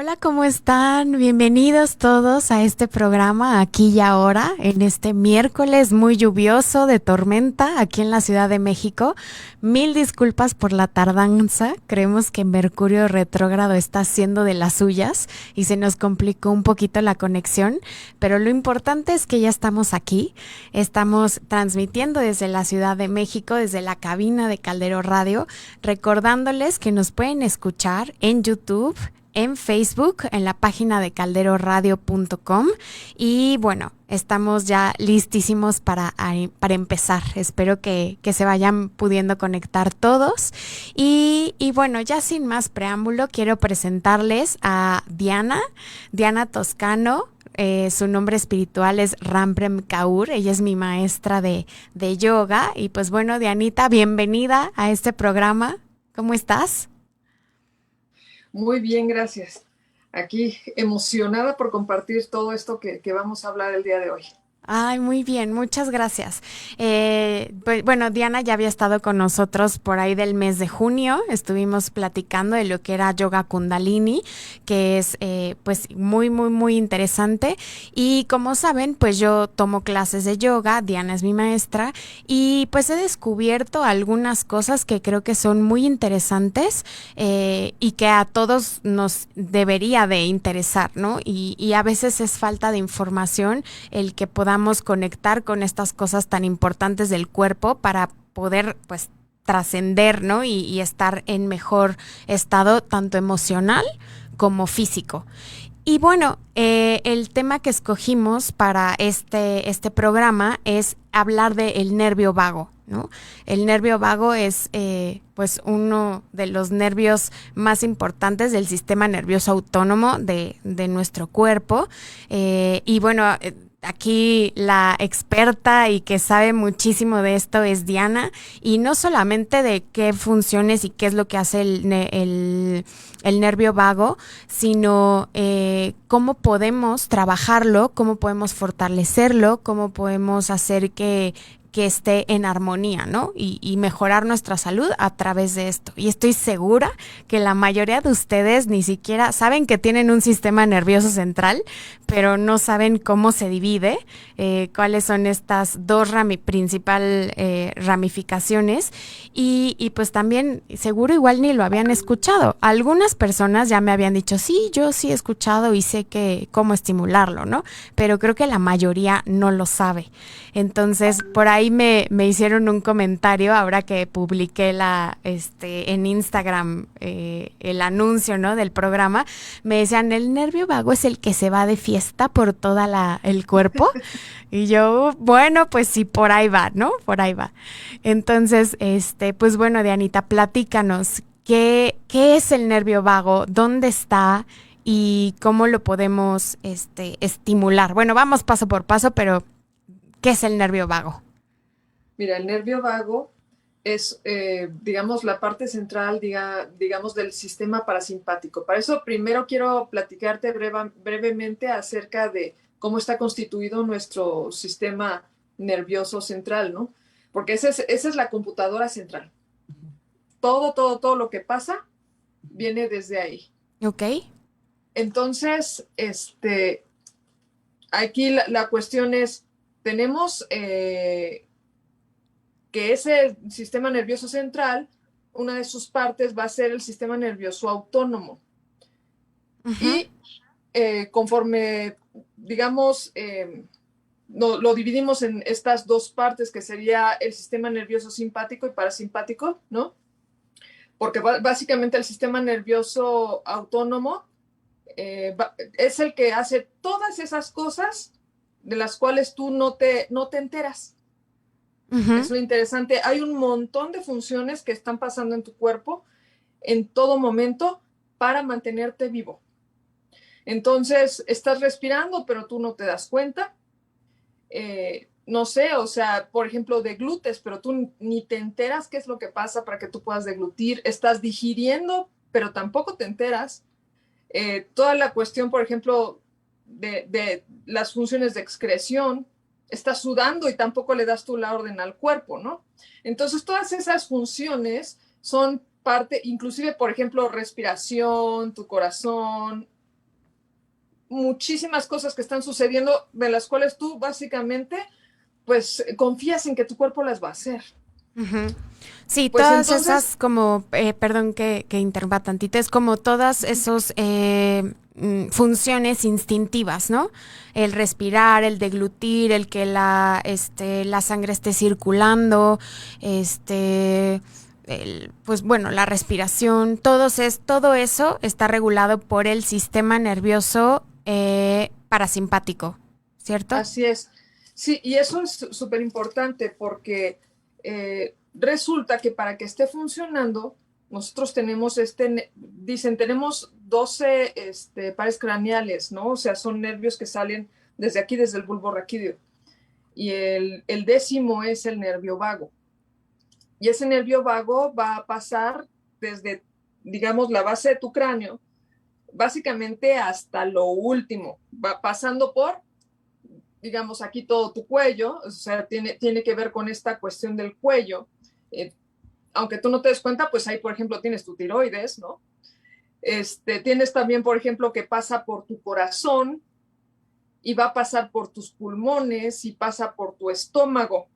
Hola, ¿cómo están? Bienvenidos todos a este programa aquí y ahora, en este miércoles muy lluvioso de tormenta aquí en la Ciudad de México. Mil disculpas por la tardanza, creemos que Mercurio retrógrado está haciendo de las suyas y se nos complicó un poquito la conexión, pero lo importante es que ya estamos aquí, estamos transmitiendo desde la Ciudad de México, desde la cabina de Caldero Radio, recordándoles que nos pueden escuchar en YouTube, en Facebook, en la página de calderoradio.com y bueno, estamos ya listísimos para empezar. Espero que se vayan pudiendo conectar todos y bueno, ya sin más preámbulo, quiero presentarles a Diana Toscano. Su nombre espiritual es Ramprem Kaur, ella es mi maestra de yoga y pues bueno, Dianita, bienvenida a este programa. ¿Cómo estás? Muy bien, gracias. Aquí emocionada por compartir todo esto que vamos a hablar el día de hoy. Ay, muy bien, muchas gracias. Pues, bueno, Diana ya había estado con nosotros por ahí del mes de junio. Estuvimos platicando de lo que era yoga Kundalini, que es pues muy interesante. Y como saben, pues yo tomo clases de yoga, Diana es mi maestra, y pues he descubierto algunas cosas que creo que son muy interesantes y que a todos nos debería de interesar, ¿no? Y a veces es falta de información el que podamos conectar con estas cosas tan importantes del cuerpo para poder, pues, trascender, ¿no? Y estar en mejor estado, tanto emocional como físico. Y bueno, el tema que escogimos para este programa es hablar del nervio vago, ¿no? El nervio vago es pues uno de los nervios más importantes del sistema nervioso autónomo de nuestro cuerpo. Y bueno, aquí la experta y que sabe muchísimo de esto es Diana, y no solamente de qué funciones y qué es lo que hace el nervio vago, sino cómo podemos trabajarlo, cómo podemos fortalecerlo, cómo podemos hacer que esté en armonía, ¿no? Y mejorar nuestra salud a través de esto. Y estoy segura que la mayoría de ustedes ni siquiera saben que tienen un sistema nervioso central, pero no saben cómo se divide, cuáles son estas dos principal ramificaciones y pues también seguro igual ni lo habían escuchado. Algunas personas ya me habían dicho, sí, yo sí he escuchado y sé que cómo estimularlo, ¿no? Pero creo que la mayoría no lo sabe. Entonces, por ahí me hicieron un comentario ahora que publiqué en Instagram el anuncio, ¿no? Del programa. Me decían, el nervio vago es el que se va de fiesta por toda el cuerpo. Y yo, bueno, pues sí, por ahí va, ¿no? Por ahí va. Entonces, pues bueno, Dianita, platícanos, ¿qué es el nervio vago? ¿Dónde está? ¿Y cómo lo podemos estimular? Bueno, vamos paso por paso, pero ¿qué es el nervio vago? Mira, el nervio vago es, digamos, la parte central, digamos, del sistema parasimpático. Para eso, primero quiero platicarte brevemente acerca de cómo está constituido nuestro sistema nervioso central, ¿no? Porque esa es la computadora central. Todo lo que pasa viene desde ahí. ¿Ok? Entonces, aquí la cuestión es, tenemos que ese sistema nervioso central, una de sus partes va a ser el sistema nervioso autónomo. Uh-huh. Y conforme, digamos, lo dividimos en estas dos partes, que sería el sistema nervioso simpático y parasimpático, ¿no? Porque básicamente el sistema nervioso autónomo es el que hace todas esas cosas de las cuales tú no te enteras. Uh-huh. Es lo interesante. Hay un montón de funciones que están pasando en tu cuerpo en todo momento para mantenerte vivo. Entonces, estás respirando, pero tú no te das cuenta. No sé, o sea, por ejemplo, deglutes, pero tú ni te enteras qué es lo que pasa para que tú puedas deglutir. Estás digiriendo, pero tampoco te enteras. Toda la cuestión, por ejemplo, de las funciones de excreción, estás sudando y tampoco le das tú la orden al cuerpo, ¿no? Entonces, todas esas funciones son parte, inclusive, por ejemplo, respiración, tu corazón, muchísimas cosas que están sucediendo de las cuales tú básicamente pues confías en que tu cuerpo las va a hacer. Uh-huh. Sí, Pues todas entonces, esas como, perdón que interrumpa tantito, es como todas esos funciones instintivas, ¿no? El respirar, el deglutir, el que la sangre esté circulando, pues bueno, la respiración, todo eso está regulado por el sistema nervioso parasimpático, ¿cierto? así es. Sí, y eso es súper importante porque resulta que para que esté funcionando, nosotros tenemos dicen, tenemos 12 pares craneales, ¿no? O sea, son nervios que salen desde aquí, desde el bulbo raquídeo. Y el 10º es el nervio vago. Y ese nervio vago va a pasar desde, digamos, la base de tu cráneo, básicamente hasta lo último, va pasando por, digamos, aquí todo tu cuello, o sea, tiene que ver con esta cuestión del cuello. Aunque tú no te des cuenta, pues ahí, por ejemplo, tienes tu tiroides, ¿no? Tienes también, por ejemplo, que pasa por tu corazón y va a pasar por tus pulmones y pasa por tu estómago.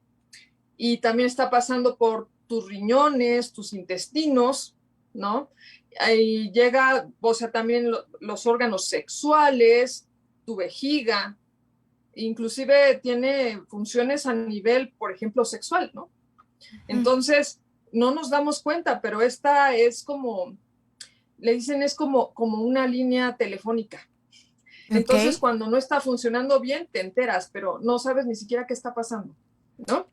Y también está pasando por tus riñones, tus intestinos, ¿no? Ahí llega, o sea, también los órganos sexuales, tu vejiga, inclusive tiene funciones a nivel, por ejemplo, sexual, ¿no? Entonces, no nos damos cuenta, pero esta es como, le dicen, es como una línea telefónica. Entonces, Ok. cuando no está funcionando bien, te enteras, pero no sabes ni siquiera qué está pasando, ¿no?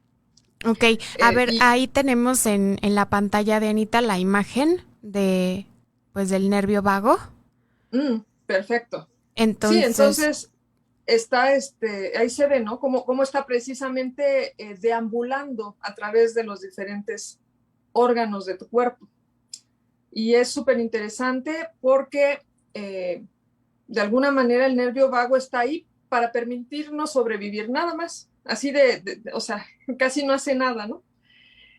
Ok, a ver, Y ahí tenemos en la pantalla de Anita la imagen pues del nervio vago. perfecto. Sí, Entonces, entonces está, ahí se ve, ¿no? Cómo está precisamente deambulando a través de los diferentes órganos de tu cuerpo. Y es súper interesante porque de alguna manera el nervio vago está ahí para permitirnos sobrevivir, nada más. Así o sea, casi no hace nada, ¿no?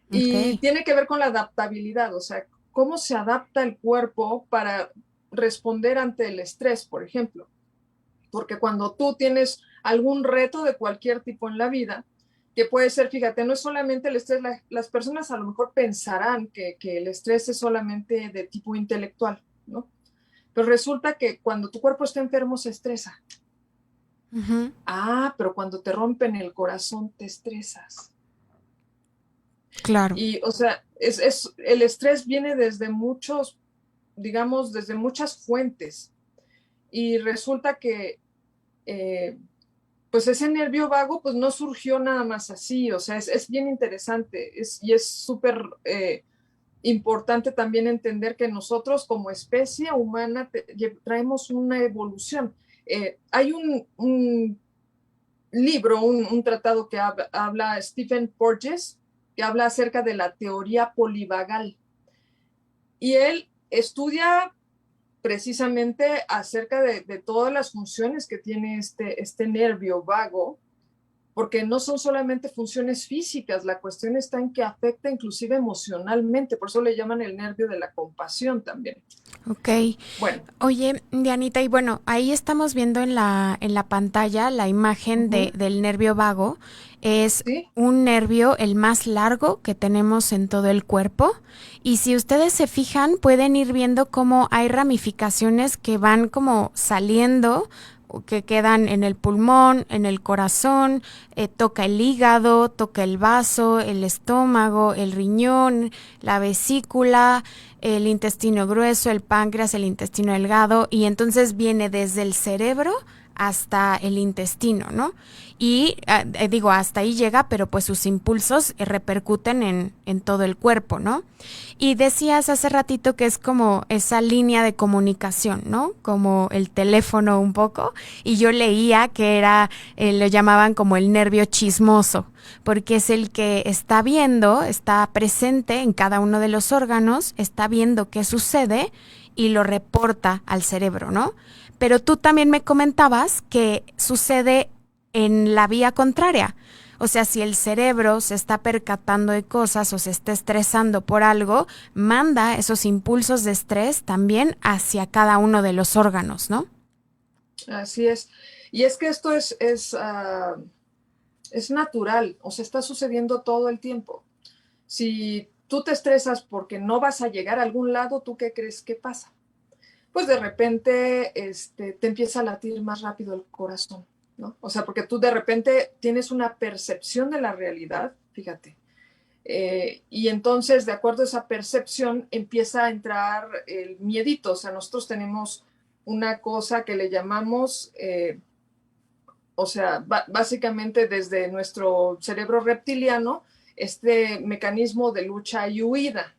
Y ok, tiene que ver con la adaptabilidad, o sea, cómo se adapta el cuerpo para responder ante el estrés, por ejemplo. Porque cuando tú tienes algún reto de cualquier tipo en la vida, que puede ser, fíjate, no es solamente el estrés, las personas a lo mejor pensarán que el estrés es solamente de tipo intelectual, ¿no? Pero resulta que cuando tu cuerpo está enfermo se estresa. uh-huh, Pero cuando te rompen el corazón te estresas. claro, Y, o sea, el estrés viene desde muchos, digamos, desde muchas fuentes. Y resulta que pues ese nervio vago pues no surgió nada más así, o sea, es bien interesante y es súper importante también entender que nosotros como especie humana traemos una evolución. Hay un libro, un tratado que habla Stephen Porges, que habla acerca de la teoría polivagal. Y él estudia precisamente acerca de todas las funciones que tiene este nervio vago, porque no son solamente funciones físicas, la cuestión está en que afecta inclusive emocionalmente, por eso le llaman el nervio de la compasión también. ok. Bueno, Oye, Dianita, y bueno, ahí estamos viendo en la pantalla la imagen del nervio vago. Es sí, un nervio el más largo que tenemos en todo el cuerpo. Y si ustedes se fijan, pueden ir viendo cómo hay ramificaciones que van como saliendo, que quedan en el pulmón, en el corazón, toca el hígado, toca el vaso, el estómago, el riñón, la vesícula, el intestino grueso, el páncreas, el intestino delgado, y entonces viene desde el cerebro hasta el intestino, ¿no? Y digo, hasta ahí llega, pero pues sus impulsos repercuten en todo el cuerpo, ¿no? Y decías hace ratito que es como esa línea de comunicación, ¿no? Como el teléfono un poco, y yo leía que lo llamaban como el nervio chismoso, porque es el que está viendo, está presente en cada uno de los órganos, está viendo qué sucede y lo reporta al cerebro, ¿no? Pero tú también me comentabas que sucede en la vía contraria. O sea, si el cerebro se está percatando de cosas o se está estresando por algo, manda esos impulsos de estrés también hacia cada uno de los órganos, ¿no? Así es. Y es que esto es natural, o sea, está sucediendo todo el tiempo. Si tú te estresas porque no vas a llegar a algún lado, ¿tú qué crees que pasa? Pues de repente te empieza a latir más rápido el corazón, ¿no? O sea, porque tú de repente tienes una percepción de la realidad, fíjate, y entonces, de acuerdo a esa percepción, empieza a entrar el miedito. O sea, nosotros tenemos una cosa que le llamamos, o sea, básicamente desde nuestro cerebro reptiliano, este mecanismo de lucha y huida,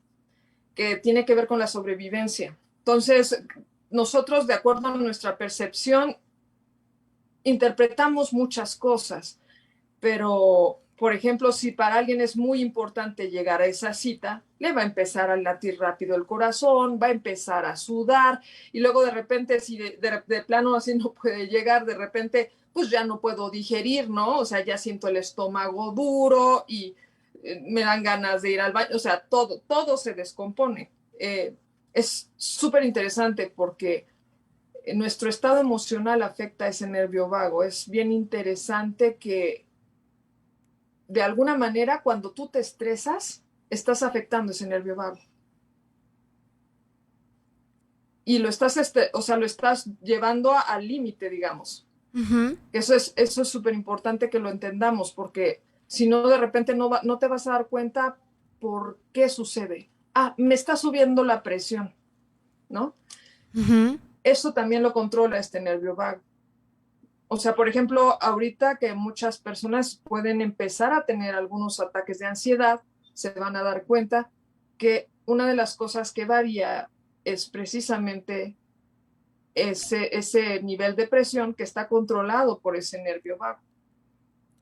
que tiene que ver con la sobrevivencia. Entonces, nosotros, de acuerdo a nuestra percepción, interpretamos muchas cosas, pero, por ejemplo, si para alguien es muy importante llegar a esa cita, le va a empezar a latir rápido el corazón, va a empezar a sudar, y luego de repente, si de plano así no puede llegar, de repente, pues ya no puedo digerir, ¿no? O sea, ya siento el estómago duro y me dan ganas de ir al baño, o sea, todo se descompone. Es súper interesante porque nuestro estado emocional afecta a ese nervio vago. Es bien interesante que de alguna manera cuando tú te estresas, estás afectando ese nervio vago. Y lo estás, o sea, lo estás llevando al límite, digamos. Ujú. Eso es súper importante que lo entendamos, porque si no, de repente no te vas a dar cuenta por qué sucede. Ah, me está subiendo la presión, ¿no? Ujú. Eso también lo controla este nervio vago. O sea, por ejemplo, ahorita que muchas personas pueden empezar a tener algunos ataques de ansiedad, se van a dar cuenta que una de las cosas que varía es precisamente ese nivel de presión que está controlado por ese nervio vago.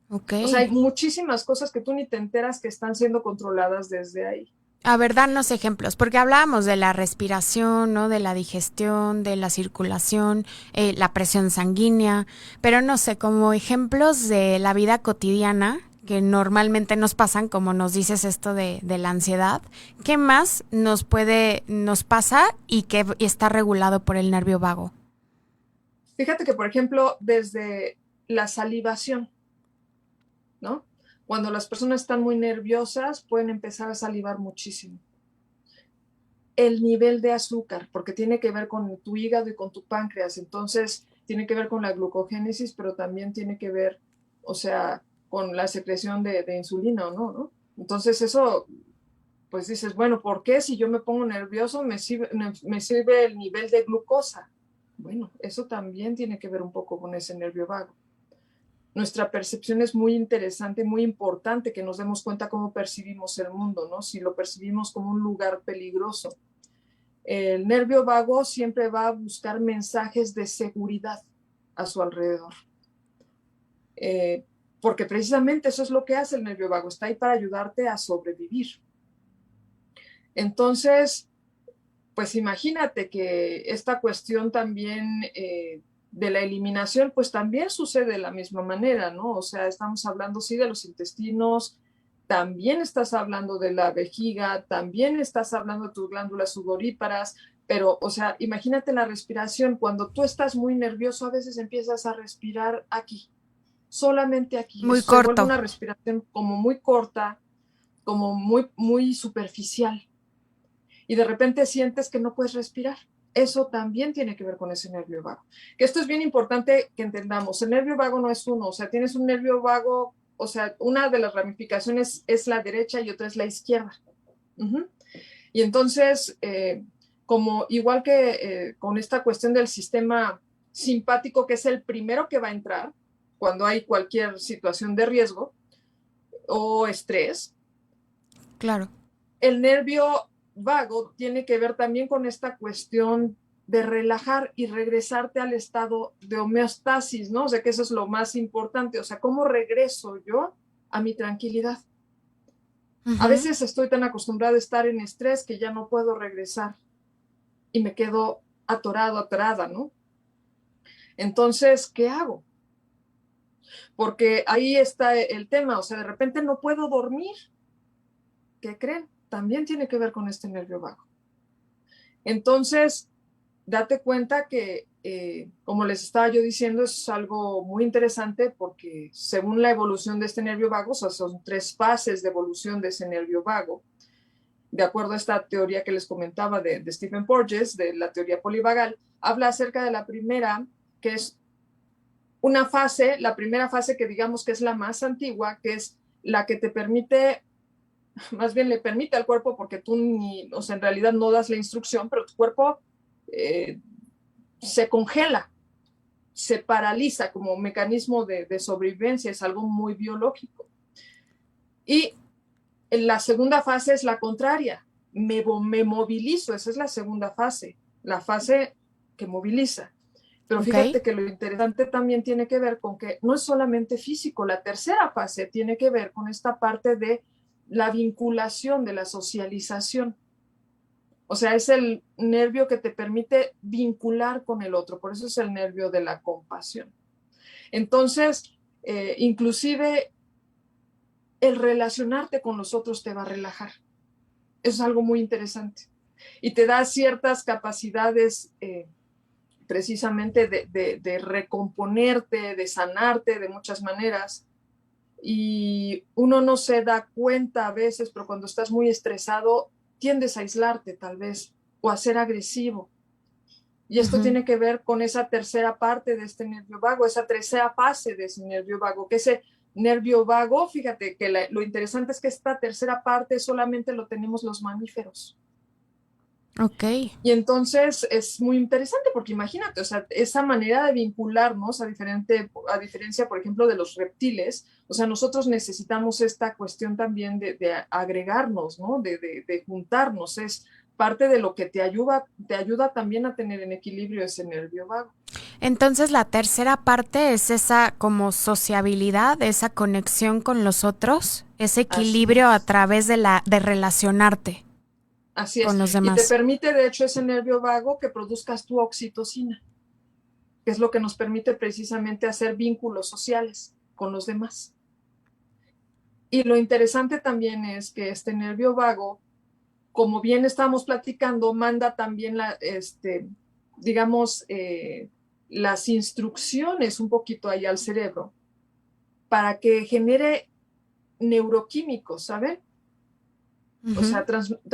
Ok. O sea, hay muchísimas cosas que tú ni te enteras que están siendo controladas desde ahí. A ver, danos ejemplos, porque hablábamos de la respiración, ¿no? De la digestión, de la circulación, la presión sanguínea, pero no sé, como ejemplos de la vida cotidiana que normalmente nos pasan, como nos dices esto de la ansiedad, ¿qué más nos pasa y que está regulado por el nervio vago? Fíjate que, por ejemplo, desde la salivación, ¿no? Cuando las personas están muy nerviosas, pueden empezar a salivar muchísimo. El nivel de azúcar, porque tiene que ver con tu hígado y con tu páncreas, entonces tiene que ver con la glucogénesis, pero también tiene que ver, o sea, con la secreción de insulina o no, ¿no? Entonces eso, pues dices, bueno, ¿por qué si yo me pongo nervioso me sirve el nivel de glucosa? Bueno, eso también tiene que ver un poco con ese nervio vago. Nuestra percepción es muy interesante, muy importante que nos demos cuenta cómo percibimos el mundo, ¿no? Si lo percibimos como un lugar peligroso. El nervio vago siempre va a buscar mensajes de seguridad a su alrededor. Eh, Porque precisamente eso es lo que hace el nervio vago, está ahí para ayudarte a sobrevivir. Entonces, pues imagínate que esta cuestión también de la eliminación, pues también sucede de la misma manera, ¿no? O sea, estamos hablando, sí, de los intestinos, también estás hablando de la vejiga, también estás hablando de tus glándulas sudoríparas, pero, o sea, imagínate la respiración, cuando tú estás muy nervioso, a veces empiezas a respirar aquí, solamente aquí, Muy eso se vuelve corto. una respiración como muy corta, como muy superficial y de repente sientes que no puedes respirar. Eso también tiene que ver con ese nervio vago. Que esto es bien importante que entendamos. El nervio vago no es uno, o sea, tienes un nervio vago, o sea, una de las ramificaciones es la derecha y otra es la izquierda. Uh-huh. Y entonces, como igual que con esta cuestión del sistema simpático, que es el primero que va a entrar cuando hay cualquier situación de riesgo o estrés, Claro. el nervio vago tiene que ver también con esta cuestión de relajar y regresarte al estado de homeostasis, ¿no? O sea, que eso es lo más importante. O sea, ¿cómo regreso yo a mi tranquilidad? A Ujú. veces estoy tan acostumbrada a estar en estrés que ya no puedo regresar y me quedo atorado, atorada, ¿no? Entonces, ¿qué hago? Porque ahí está el tema, o sea, de repente no puedo dormir. ¿Qué creen? También tiene que ver con este nervio vago. Entonces, date cuenta que como les estaba yo diciendo, es algo muy interesante porque según la evolución de este nervio vago, o sea, son 3 fases de evolución de ese nervio vago. De acuerdo a esta teoría que les comentaba de Stephen Porges, de la teoría polivagal, habla acerca de la primera, que es una fase, la primera fase que digamos que es la más antigua, que es la que te permite, más bien le permite al cuerpo, porque tú ni, o sea, en realidad no das la instrucción, pero tu cuerpo se congela, se paraliza como mecanismo de sobrevivencia, es algo muy biológico. Y la segunda fase es la contraria, me movilizo, esa es la segunda fase, la fase que moviliza. Pero fíjate que lo interesante también tiene que ver con que no es solamente físico, la tercera fase tiene que ver con esta parte de la vinculación, de la socialización. O sea, es el nervio que te permite vincular con el otro, por eso es el nervio de la compasión. Entonces, inclusive el relacionarte con los otros te va a relajar. Eso es algo muy interesante. Y te da ciertas capacidades precisamente de recomponerte, de sanarte de muchas maneras. Y uno no se da cuenta a veces, pero cuando estás muy estresado, tiendes a aislarte tal vez, o a ser agresivo. Y esto tiene que ver con esa tercera parte de este nervio vago, esa tercera fase de ese nervio vago, que ese nervio vago, fíjate que lo interesante es que esta tercera parte solamente lo tenemos los mamíferos. Ok. Y entonces es muy interesante porque imagínate, o sea, esa manera de vincularnos a diferencia, por ejemplo, de los reptiles, o sea, nosotros necesitamos esta cuestión también de agregarnos, ¿no? De juntarnos, es parte de lo que te ayuda también a tener en equilibrio ese nervio vago. Entonces la tercera parte es esa como sociabilidad, esa conexión con los otros, ese Así equilibrio a es. través de relacionarte Así con es. los Y te demás. permite, de hecho, ese nervio vago que produzcas tu oxitocina, que es lo que nos permite precisamente hacer vínculos sociales con los demás. Y lo interesante también es que este nervio vago, como bien estamos platicando, manda también digamos, las instrucciones un poquito ahí al cerebro para que genere neuroquímicos, ¿saben? O sea,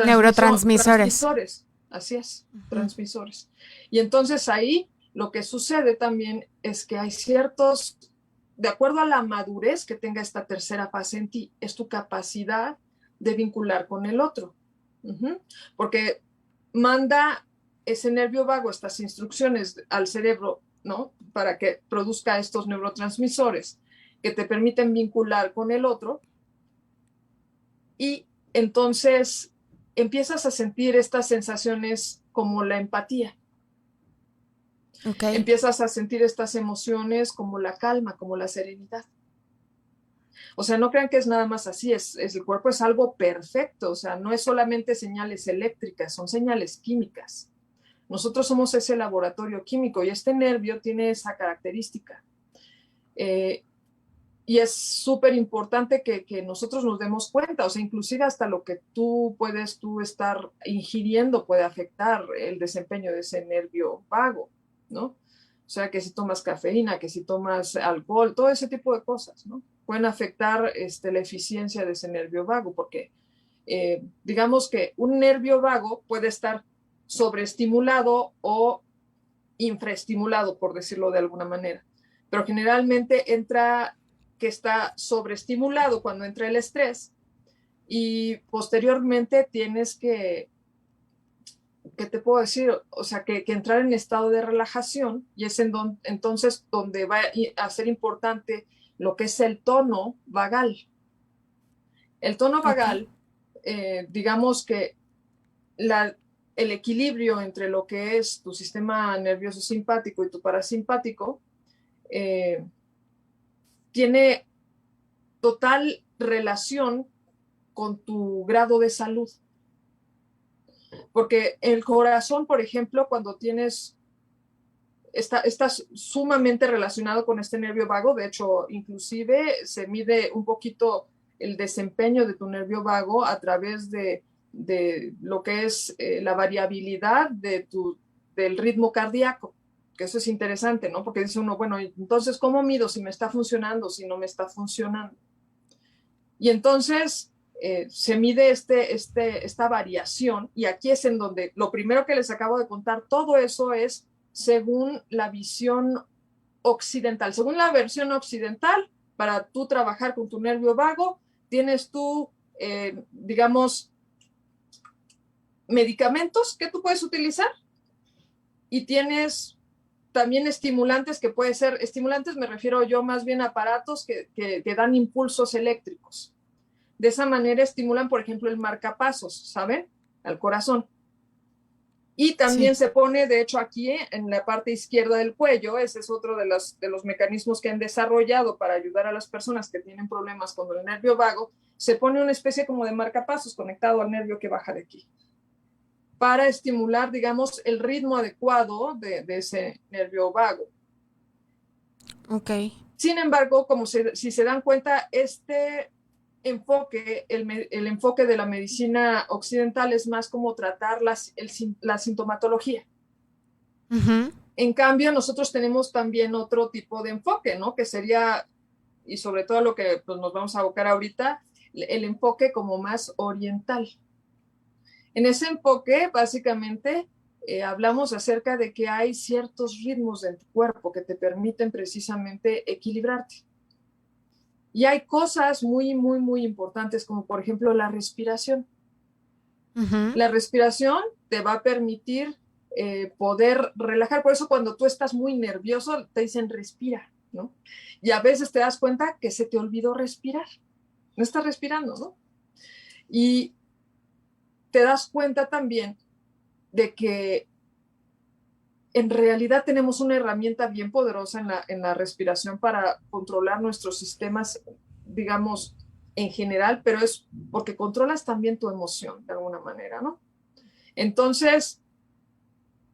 Neurotransmisores. transmisores, así es, transmisores. Y entonces ahí lo que sucede también es que hay ciertos, de acuerdo a la madurez que tenga esta tercera fase en ti, es tu capacidad de vincular con el otro. Porque manda ese nervio vago estas instrucciones al cerebro, ¿no? Para que produzca estos neurotransmisores que te permiten vincular con el otro y entonces empiezas a sentir estas sensaciones como la empatía. Okay. Empiezas a sentir estas emociones como la calma, como la serenidad. O sea, no crean que es nada más así, el cuerpo es algo perfecto, o sea, no es solamente señales eléctricas, son señales químicas. Nosotros somos ese laboratorio químico y este nervio tiene esa característica. Y es súper importante que nosotros nos demos cuenta, o sea, inclusive hasta lo que tú estar ingiriendo puede afectar el desempeño de ese nervio vago, ¿no? O sea, que si tomas cafeína, que si tomas alcohol, todo ese tipo de cosas, ¿no? Pueden afectar la eficiencia de ese nervio vago, porque digamos que un nervio vago puede estar sobreestimulado o infraestimulado, por decirlo de alguna manera. Pero generalmente que está sobreestimulado cuando entra el estrés y posteriormente tienes ¿qué te puedo decir? O sea, que entrar en estado de relajación y es entonces donde va a ser importante lo que es el tono vagal. El tono Okay. vagal, digamos que el equilibrio entre lo que es tu sistema nervioso simpático y tu parasimpático tiene total relación con tu grado de salud. Porque el corazón, por ejemplo, cuando está sumamente relacionado con este nervio vago, de hecho, inclusive se mide un poquito el desempeño de tu nervio vago a través de lo que es la variabilidad del ritmo cardíaco. que eso es interesante, ¿no? Porque dice uno, bueno, entonces, ¿cómo mido si me está funcionando, si no me está funcionando? Y entonces se mide esta variación, y aquí es en donde lo primero que les acabo de contar, todo eso es según la visión occidental. Según la versión occidental, para tú trabajar con tu nervio vago, tienes tú, digamos, medicamentos que tú puedes utilizar y tienes también estimulantes que puede ser, estimulantes me refiero yo más bien a aparatos que dan impulsos eléctricos. De esa manera estimulan, por ejemplo, el marcapasos, ¿saben? Al corazón. Y también Sí. se pone, de hecho, aquí en la parte izquierda del cuello, ese es otro de los mecanismos que han desarrollado para ayudar a las personas que tienen problemas con el nervio vago, se pone una especie como de marcapasos conectado al nervio que baja de aquí, para estimular, digamos, el ritmo adecuado de ese nervio vago. Ok. Sin embargo, si se dan cuenta, este enfoque, el enfoque de la medicina occidental es más como tratar la sintomatología. Uh-huh. En cambio, nosotros tenemos también otro tipo de enfoque, ¿no? Que sería, y sobre todo lo que pues, nos vamos a abocar ahorita, el enfoque como más oriental. En ese enfoque, básicamente, hablamos acerca de que hay ciertos ritmos en tu cuerpo que te permiten precisamente equilibrarte. Y hay cosas muy, muy, muy importantes, como por ejemplo la respiración. Uh-huh. La respiración te va a permitir poder relajar. Por eso cuando tú estás muy nervioso, te dicen respira, ¿no? Y a veces te das cuenta que se te olvidó respirar. No estás respirando, ¿no? Y te das cuenta también de que en realidad tenemos una herramienta bien poderosa en la respiración para controlar nuestros sistemas, digamos, en general, pero es porque controlas también tu emoción de alguna manera, ¿no? Entonces,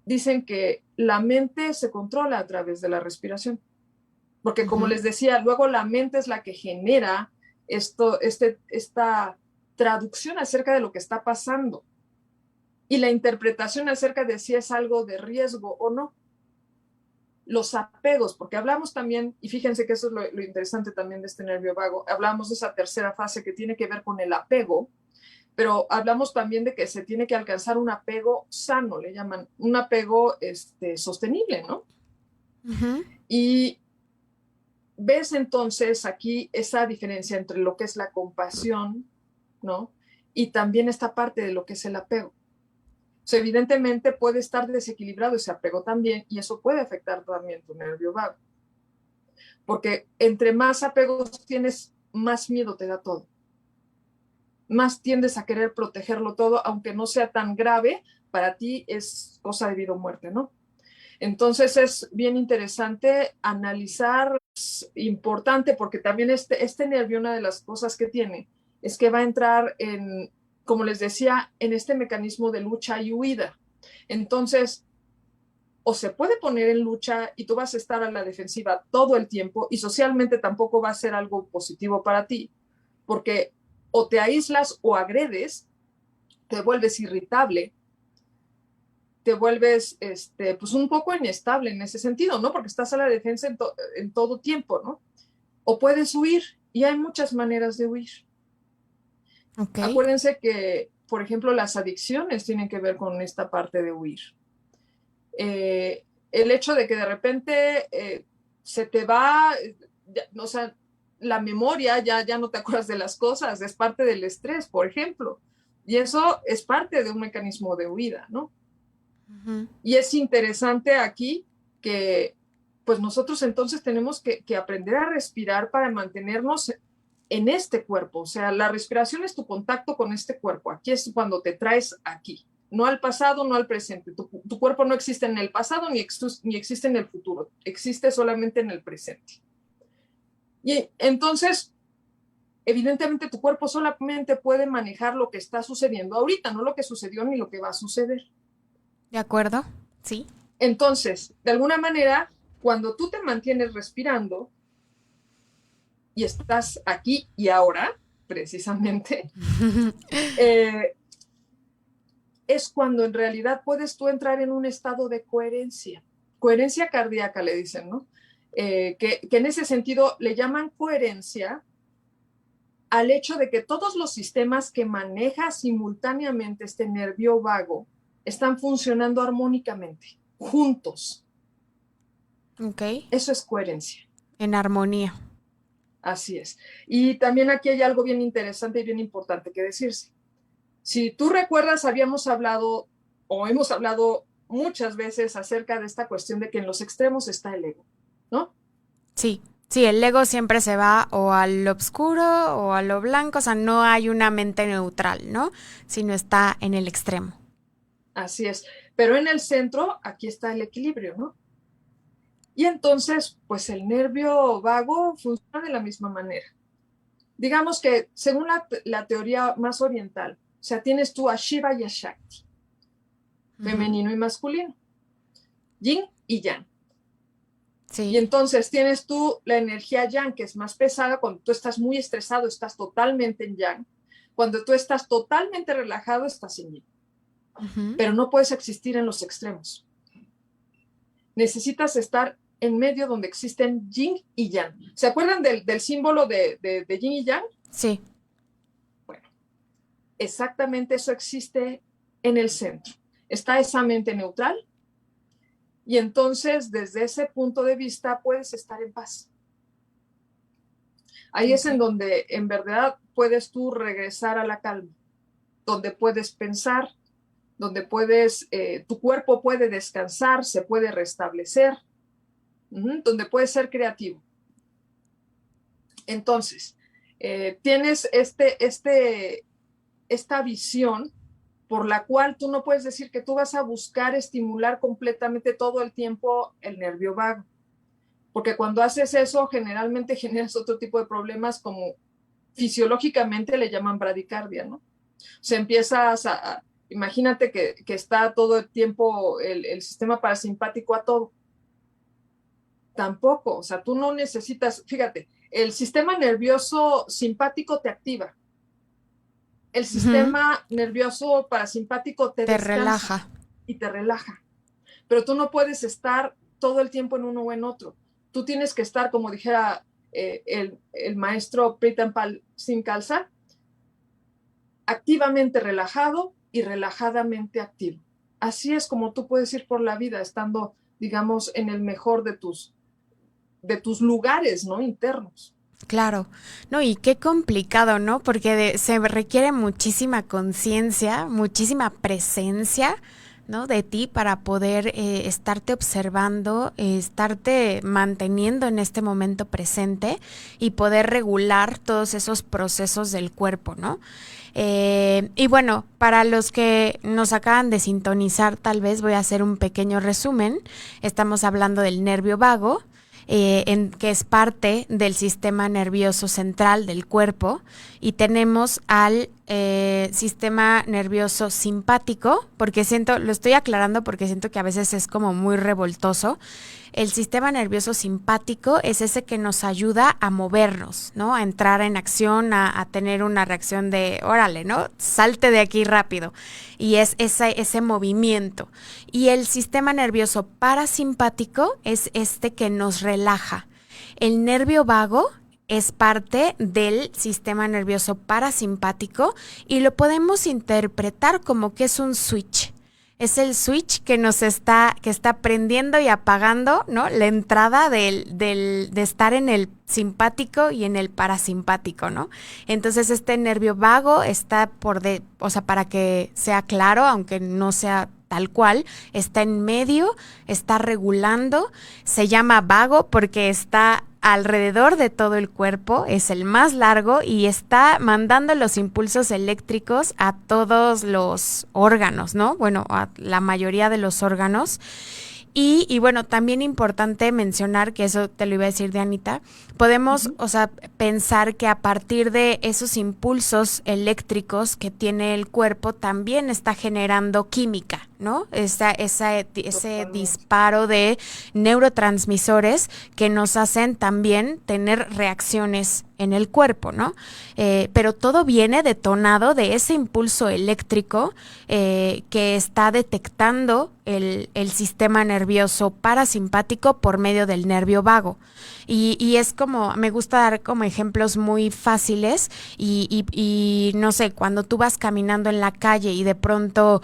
dicen que la mente se controla a través de la respiración, porque como les decía, luego la mente es la que genera esta traducción acerca de lo que está pasando y la interpretación acerca de si es algo de riesgo o no. Los apegos, porque hablamos también, y fíjense que eso es lo interesante también de este nervio vago, hablamos de esa tercera fase que tiene que ver con el apego, pero hablamos también de que se tiene que alcanzar un apego sano, le llaman, un apego sostenible, ¿no? Uh-huh. Y ves entonces aquí esa diferencia entre lo que es la compasión, ¿no? Y también esta parte de lo que es el apego. O sea, evidentemente puede estar desequilibrado ese apego también, y eso puede afectar también tu nervio vago. Porque entre más apegos tienes, más miedo te da todo. Más tiendes a querer protegerlo todo, aunque no sea tan grave, para ti es cosa de vida o muerte, ¿no? Entonces es bien interesante analizar, es importante porque también este nervio, una de las cosas que tiene, es que va a entrar en, como les decía, en este mecanismo de lucha y huida. Entonces, o se puede poner en lucha y tú vas a estar a la defensiva todo el tiempo y socialmente tampoco va a ser algo positivo para ti, porque o te aíslas o agredes, te vuelves irritable, te vuelves pues un poco inestable en ese sentido, ¿no? Porque estás a la defensa en todo tiempo, ¿no? O puedes huir, y hay muchas maneras de huir. Okay. Acuérdense que, por ejemplo, las adicciones tienen que ver con esta parte de huir. El hecho de que de repente se te va, o sea, la memoria, ya no te acuerdas de las cosas, es parte del estrés, por ejemplo. Y eso es parte de un mecanismo de huida, ¿no? Uh-huh. Y es interesante aquí que pues nosotros entonces tenemos que aprender a respirar para mantenernos en este cuerpo. O sea, la respiración es tu contacto con este cuerpo. Aquí es cuando te traes aquí. No al pasado, no al presente. Tu cuerpo no existe en el pasado ni existe en el futuro. Existe solamente en el presente. Y entonces, evidentemente, tu cuerpo solamente puede manejar lo que está sucediendo ahorita, no lo que sucedió ni lo que va a suceder. ¿De acuerdo? Sí. Entonces, de alguna manera, cuando tú te mantienes respirando y estás aquí y ahora, precisamente, eh, es cuando en realidad puedes tú entrar en un estado de coherencia. coherencia cardíaca le dicen, ¿no? Que en ese sentido le llaman coherencia al hecho de que todos los sistemas que maneja simultáneamente este nervio vago están funcionando armónicamente, juntos. Ok. Eso es coherencia. En armonía. Así es. Y también aquí hay algo bien interesante y bien importante que decirse. Si tú recuerdas, habíamos hablado o hemos hablado muchas veces acerca de esta cuestión de que en los extremos está el ego, ¿no? Sí, sí, el ego siempre se va o al oscuro o a lo blanco, o sea, no hay una mente neutral, ¿no? Sino está en el extremo. Así es. Pero en el centro, aquí está el equilibrio, ¿no? Y entonces, pues el nervio vago funciona de la misma manera. Digamos que según la teoría más oriental, o sea, tienes tú a Shiva y a Shakti, femenino y masculino, yin y yang. Sí. Y entonces tienes tú la energía yang, que es más pesada cuando tú estás muy estresado, estás totalmente en yang. Cuando tú estás totalmente relajado, estás en yin. Pero no puedes existir en los extremos. Necesitas estar en medio donde existen yin y yang. ¿Se acuerdan del símbolo de yin y yang? Sí. Bueno, exactamente eso existe en el centro. Está esa mente neutral y entonces desde ese punto de vista puedes estar en paz. Ahí es en donde en verdad puedes tú regresar a la calma, donde puedes pensar, donde puedes, tu cuerpo puede descansar, se puede restablecer, donde puedes ser creativo. Entonces, tienes esta visión por la cual tú no puedes decir que tú vas a buscar estimular completamente todo el tiempo el nervio vago. Porque cuando haces eso, generalmente generas otro tipo de problemas como fisiológicamente le llaman bradicardia, ¿no? O sea, empiezas imagínate que está todo el tiempo el sistema parasimpático a todo. Tampoco, o sea, tú no necesitas, fíjate, el sistema nervioso simpático te activa. El sistema nervioso parasimpático te descansa relaja. Y te relaja. Pero tú no puedes estar todo el tiempo en uno o en otro. Tú tienes que estar, como dijera el maestro Pritam Pal Singh Khalsa, activamente relajado y relajadamente activo. Así es como tú puedes ir por la vida estando, digamos, en el mejor de tus lugares, ¿no? Internos. Claro, no, y qué complicado, ¿no? Porque se requiere muchísima conciencia, muchísima presencia, ¿no? De ti para poder estarte observando, estarte manteniendo en este momento presente y poder regular todos esos procesos del cuerpo, ¿no? Y bueno, para los que nos acaban de sintonizar, tal vez voy a hacer un pequeño resumen. Estamos hablando del nervio vago, que es parte del sistema nervioso central del cuerpo, y tenemos al sistema nervioso simpático, porque lo estoy aclarando porque siento que a veces es como muy revoltoso. El sistema nervioso simpático es ese que nos ayuda a movernos, ¿no? A entrar en acción, a tener una reacción de, órale, ¿no? Salte de aquí rápido. Y es ese movimiento. Y el sistema nervioso parasimpático es este que nos relaja. El nervio vago es parte del sistema nervioso parasimpático y lo podemos interpretar como que es un switch. Es el switch que está prendiendo y apagando, ¿no? La entrada de estar en el simpático y en el parasimpático, ¿no? Entonces este nervio vago está o sea, para que sea claro, aunque no sea tal cual, está en medio, está regulando, se llama vago porque está alrededor de todo el cuerpo, es el más largo y está mandando los impulsos eléctricos a todos los órganos, ¿no? Bueno, a la mayoría de los órganos. Y bueno, también importante mencionar, que eso te lo iba a decir Dianita, Podemos, o sea, pensar que a partir de esos impulsos eléctricos que tiene el cuerpo también está generando química, ¿no? Ese Totalmente. disparo de neurotransmisores que nos hacen también tener reacciones en el cuerpo, ¿no? Pero todo viene detonado de ese impulso eléctrico que está detectando el sistema nervioso parasimpático por medio del nervio vago. Y es como, me gusta dar como ejemplos muy fáciles y no sé, cuando tú vas caminando en la calle y de pronto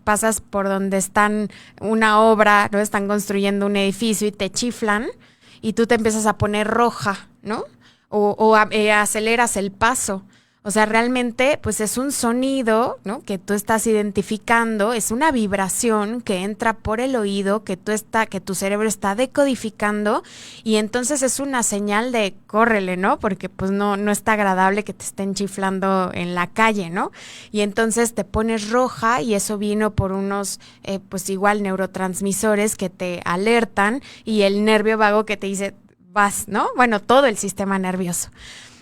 pasas por donde están una obra, ¿no? Están construyendo un edificio y te chiflan y tú te empiezas a poner roja, ¿no? Aceleras el paso. O sea, realmente, pues es un sonido, ¿no? Que tú estás identificando, es una vibración que entra por el oído, que tu cerebro está decodificando, y entonces es una señal de córrele, ¿no? Porque pues no está agradable que te estén chiflando en la calle, ¿no? Y entonces te pones roja y eso vino por unos, pues igual neurotransmisores que te alertan y el nervio vago que te dice, vas, ¿no? Bueno, todo el sistema nervioso.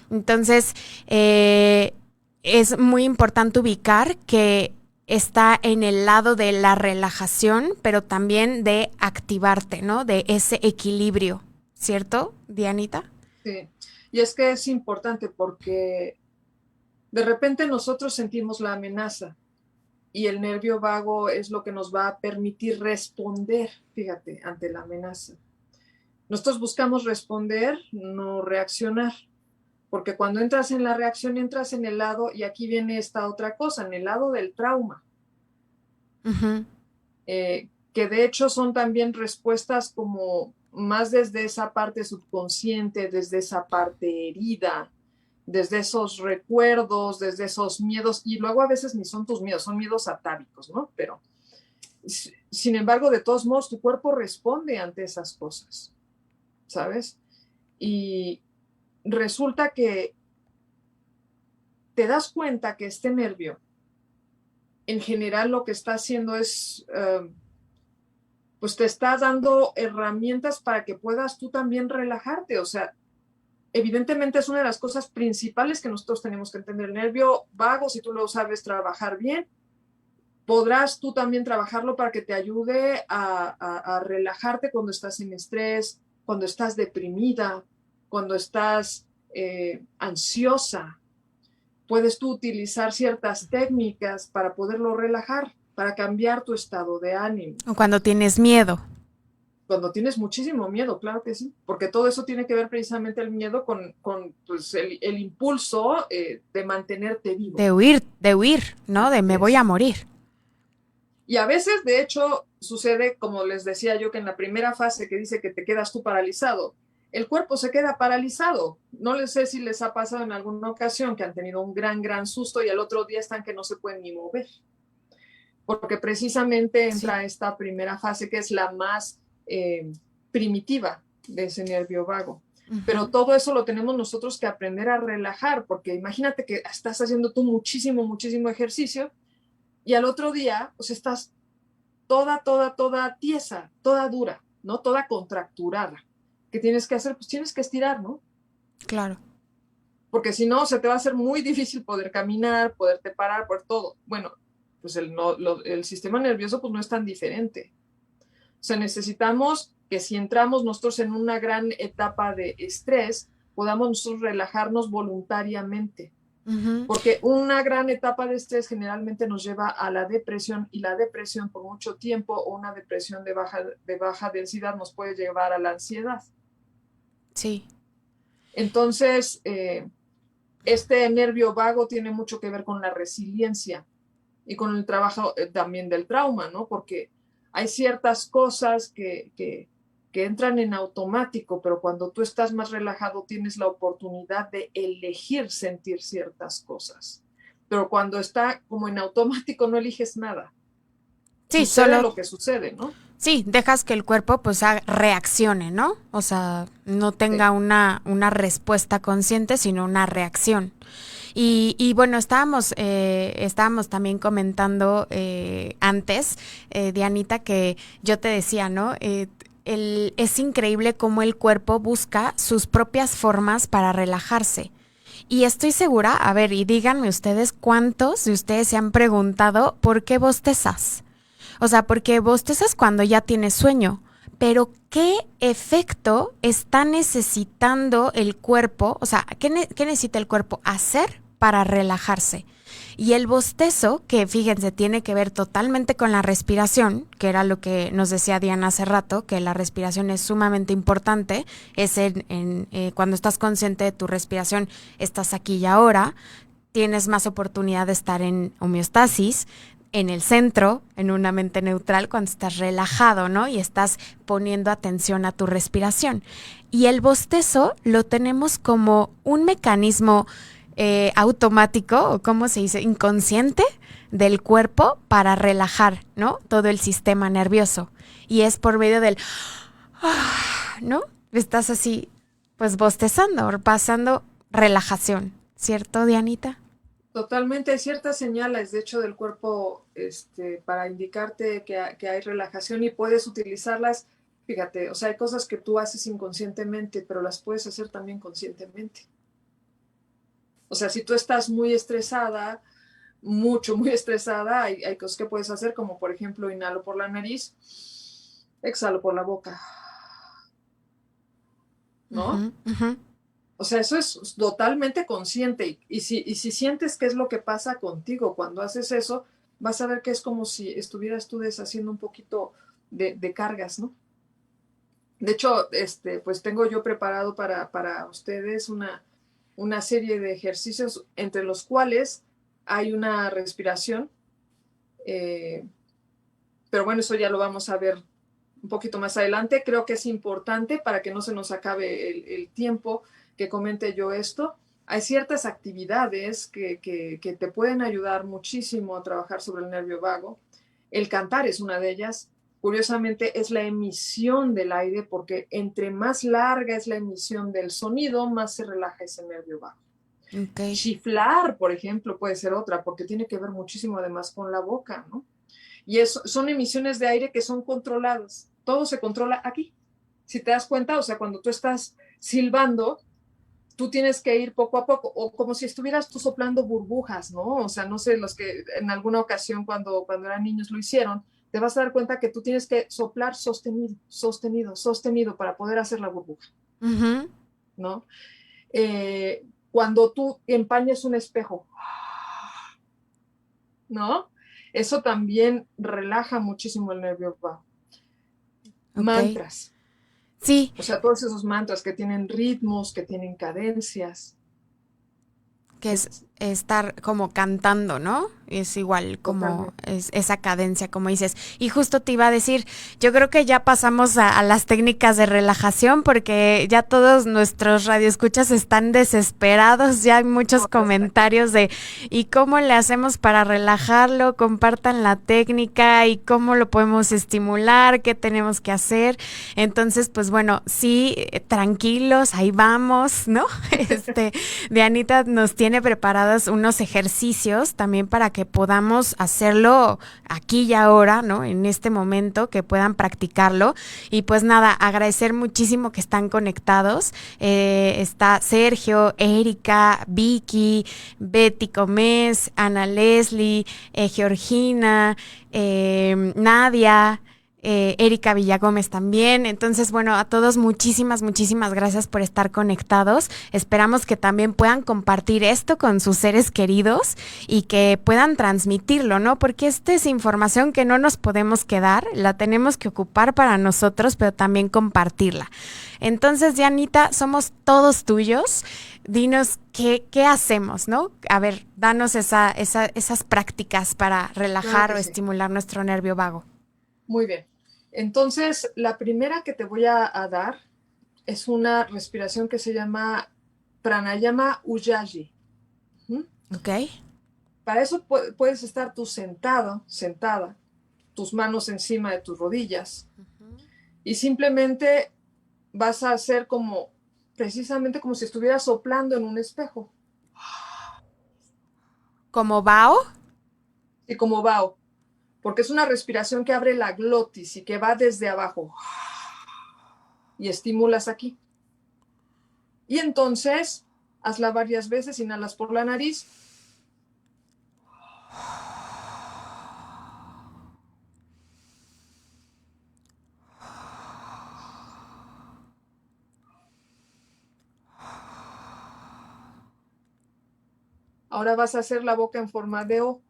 Entonces, es muy importante ubicar que está en el lado de la relajación, pero también de activarte, ¿no? De ese equilibrio, ¿cierto, Dianita? Sí. Y es que es importante porque de repente nosotros sentimos la amenaza y el nervio vago es lo que nos va a permitir responder, fíjate, ante la amenaza. Nosotros buscamos responder, no reaccionar, porque cuando entras en la reacción entras en el lado, y aquí viene esta otra cosa, en el lado del trauma, Uh-huh. que de hecho son también respuestas como más desde esa parte subconsciente, desde esa parte herida, desde esos recuerdos, desde esos miedos, y luego a veces ni son tus miedos, son miedos atávicos, ¿no? Pero, sin embargo, de todos modos, tu cuerpo responde ante esas cosas, ¿sabes? Y resulta que te das cuenta que este nervio, en general, lo que está haciendo es, pues te está dando herramientas para que puedas tú también relajarte. O sea, evidentemente es una de las cosas principales que nosotros tenemos que entender. El nervio vago, si tú lo sabes trabajar bien, podrás tú también trabajarlo para que te ayude a relajarte cuando estás en estrés, cuando estás deprimida, cuando estás ansiosa. Puedes tú utilizar ciertas técnicas para poderlo relajar, para cambiar tu estado de ánimo. O cuando tienes miedo. Cuando tienes muchísimo miedo, claro que sí, porque todo eso tiene que ver precisamente el miedo con pues, el impulso de mantenerte vivo. De huir, ¿no? De Así me voy es. a morir. Y a veces, de hecho, sucede, como les decía yo, que en la primera fase que dice que te quedas tú paralizado, el cuerpo se queda paralizado. No les sé si les ha pasado en alguna ocasión que han tenido un gran susto y al otro día están que no se pueden ni mover. Porque precisamente Sí. entra esta primera fase que es la más primitiva de ese nervio vago. Pero Uh-huh. todo eso lo tenemos nosotros que aprender a relajar, porque imagínate que estás haciendo tú muchísimo ejercicio y al otro día pues estás toda tiesa, toda dura, ¿no? Toda contracturada. ¿Qué tienes que hacer? Pues tienes que estirar, ¿no? Claro. Porque si no, se te va a hacer muy difícil poder caminar, poderte parar, por todo. Bueno, pues el sistema nervioso pues no es tan diferente. O sea, necesitamos que si entramos nosotros en una gran etapa de estrés, podamos nosotros relajarnos voluntariamente. Uh-huh. Porque una gran etapa de estrés generalmente nos lleva a la depresión y la depresión por mucho tiempo o una depresión de baja densidad nos puede llevar a la ansiedad. Sí. Entonces, este nervio vago tiene mucho que ver con la resiliencia y con el trabajo también del trauma, ¿no? Porque hay ciertas cosas que entran en automático, pero cuando tú estás más relajado tienes la oportunidad de elegir sentir ciertas cosas. Pero cuando está como en automático no eliges nada. Sí, Sucede solo lo que sucede, ¿no? sí, dejas que el cuerpo pues reaccione, ¿no? O sea, no Sí. tenga una respuesta consciente, sino una reacción. Y bueno, estábamos también comentando antes, Dianita, que yo te decía, ¿no? es increíble cómo el cuerpo busca sus propias formas para relajarse. Y estoy segura, a ver, y díganme ustedes cuántos de ustedes se han preguntado por qué bostezas. O sea, porque bostezas cuando ya tienes sueño, pero ¿qué efecto está necesitando el cuerpo? O sea, ¿qué necesita el cuerpo hacer para relajarse? Y el bostezo, que fíjense, tiene que ver totalmente con la respiración, que era lo que nos decía Diana hace rato, que la respiración es sumamente importante, es cuando estás consciente de tu respiración, estás aquí y ahora, tienes más oportunidad de estar en homeostasis, en el centro, en una mente neutral, cuando estás relajado, ¿no? Y estás poniendo atención a tu respiración. Y el bostezo lo tenemos como un mecanismo automático, o cómo se dice, inconsciente del cuerpo para relajar, ¿no? Todo el sistema nervioso. Y es por medio del, ¿no? Estás así, pues bostezando, pasando relajación, ¿cierto, Dianita? Totalmente, hay ciertas señales, de hecho, del cuerpo para indicarte que hay relajación y puedes utilizarlas. Fíjate, o sea, hay cosas que tú haces inconscientemente, pero las puedes hacer también conscientemente. O sea, si tú estás muy estresada, muy estresada, hay cosas que puedes hacer, como por ejemplo, inhalo por la nariz, exhalo por la boca, ¿no? Uh-huh, uh-huh. O sea, eso es totalmente consciente. Y si sientes qué es lo que pasa contigo cuando haces eso, vas a ver que es como si estuvieras tú deshaciendo un poquito de cargas, ¿no? De hecho, pues tengo yo preparado para ustedes una serie de ejercicios entre los cuales hay una respiración, eh, pero bueno, eso ya lo vamos a ver un poquito más adelante. Creo que es importante para que no se nos acabe el tiempo que comente yo esto. Hay ciertas actividades que te pueden ayudar muchísimo a trabajar sobre el nervio vago. El cantar es una de ellas. Curiosamente es la emisión del aire, porque entre más larga es la emisión del sonido, más se relaja ese nervio vago. Okay. Chiflar, por ejemplo, puede ser otra, porque tiene que ver muchísimo además con la boca, ¿no? Y son emisiones de aire que son controladas. Todo se controla aquí. Si te das cuenta, o sea, cuando tú estás silbando, tú tienes que ir poco a poco, o como si estuvieras tú soplando burbujas, ¿no? O sea, no sé, los que en alguna ocasión cuando eran niños lo hicieron, te vas a dar cuenta que tú tienes que soplar sostenido, sostenido, sostenido para poder hacer la burbuja, Uh-huh. ¿no? Cuando tú empañes un espejo, ¿no? Eso también relaja muchísimo el nervio vago. Ok. Mantras. Sí, O sea, todos esos mantras que tienen ritmos, que tienen cadencias. que es Es estar como cantando, ¿no? Es igual como totalmente. es esa cadencia, como dices. Y justo te iba a decir, yo creo que ya pasamos a las técnicas de relajación porque ya todos nuestros radioescuchas están desesperados, ya hay muchos No, comentarios de ¿y cómo le hacemos para relajarlo? Compartan la técnica y cómo lo podemos estimular, qué tenemos que hacer. Entonces, pues bueno, sí, tranquilos, ahí vamos, ¿no? Dianita nos tiene preparadas unos ejercicios también para que podamos hacerlo aquí y ahora, ¿no? En este momento, que puedan practicarlo. Y pues nada, agradecer muchísimo que están conectados. Está Sergio, Erika, Vicky, Betty Comés, Ana Leslie, Georgina, Nadia. Erika Villagómez también. Entonces, bueno, a todos muchísimas gracias por estar conectados. Esperamos que también puedan compartir esto con sus seres queridos y que puedan transmitirlo, ¿no? Porque esta es información que no nos podemos quedar, la tenemos que ocupar para nosotros, pero también compartirla. Entonces, Dianita, somos todos tuyos. Dinos qué hacemos, ¿no? A ver, danos esas prácticas para Claro relajar que o sí. estimular nuestro nervio vago. Muy bien. Entonces, la primera que te voy a dar es una respiración que se llama pranayama ujjayi. ¿Mm? ¿Ok? Para eso puedes estar tú sentado, sentada, tus manos encima de tus rodillas y simplemente vas a hacer precisamente como si estuvieras soplando en un espejo ¿Como Bao? y como bao, porque es una respiración que abre la glotis y que va desde abajo. y estimulas aquí. Y entonces, hazla varias veces, inhalas por la nariz. Ahora vas a hacer la boca en forma de O.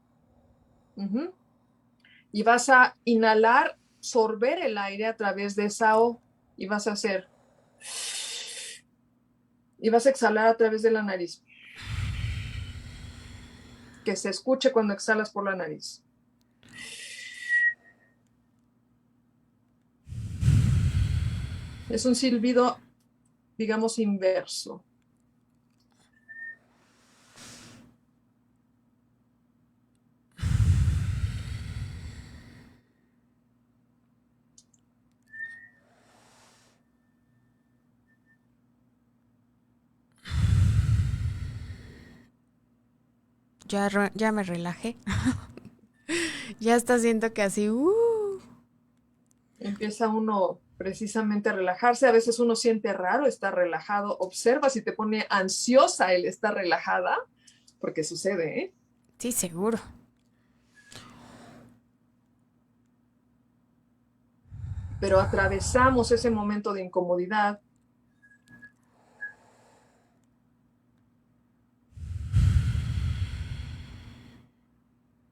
Y vas a inhalar, sorber el aire a través de esa O. Y vas a hacer. Y vas a exhalar a través de la nariz. Que se escuche cuando exhalas por la nariz. Es un silbido, digamos, inverso. Ya me relajé. Ya está siento que así, Empieza uno precisamente a relajarse. A veces uno siente raro estar relajado. Observa si te pone ansiosa el estar relajada, porque sucede, ¿eh? Sí, seguro. Pero atravesamos ese momento de incomodidad.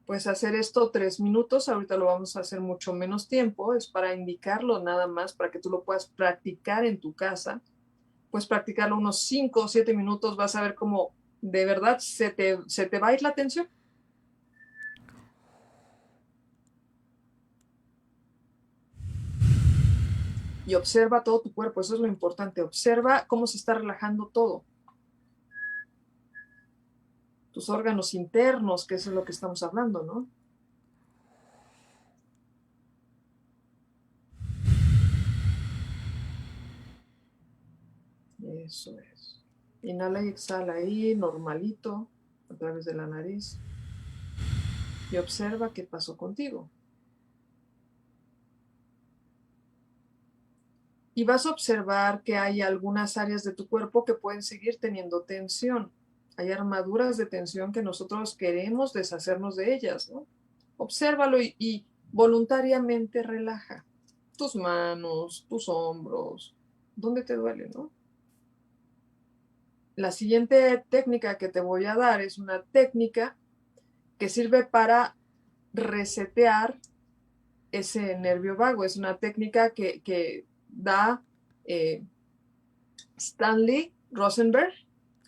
Puedes hacer esto 3 minutos, ahorita lo vamos a hacer mucho menos tiempo, es para indicarlo nada más, para que tú lo puedas practicar en tu casa. Puedes practicarlo unos 5 o 7 minutos, vas a ver cómo de verdad se te va a ir la atención. Y observa todo tu cuerpo, eso es lo importante, observa cómo se está relajando todo. Tus órganos internos, que eso es lo que estamos hablando, ¿no? Eso es. Inhala y exhala ahí, normalito, a través de la nariz. Y observa qué pasó contigo. Y vas a observar que hay algunas áreas de tu cuerpo que pueden seguir teniendo tensión. Hay armaduras de tensión que nosotros queremos deshacernos de ellas, ¿no? Obsérvalo y voluntariamente relaja tus manos, tus hombros, ¿dónde te duele, no? La siguiente técnica que te voy a dar es una técnica que sirve para resetear ese nervio vago. Es una técnica que da Stanley Rosenberg,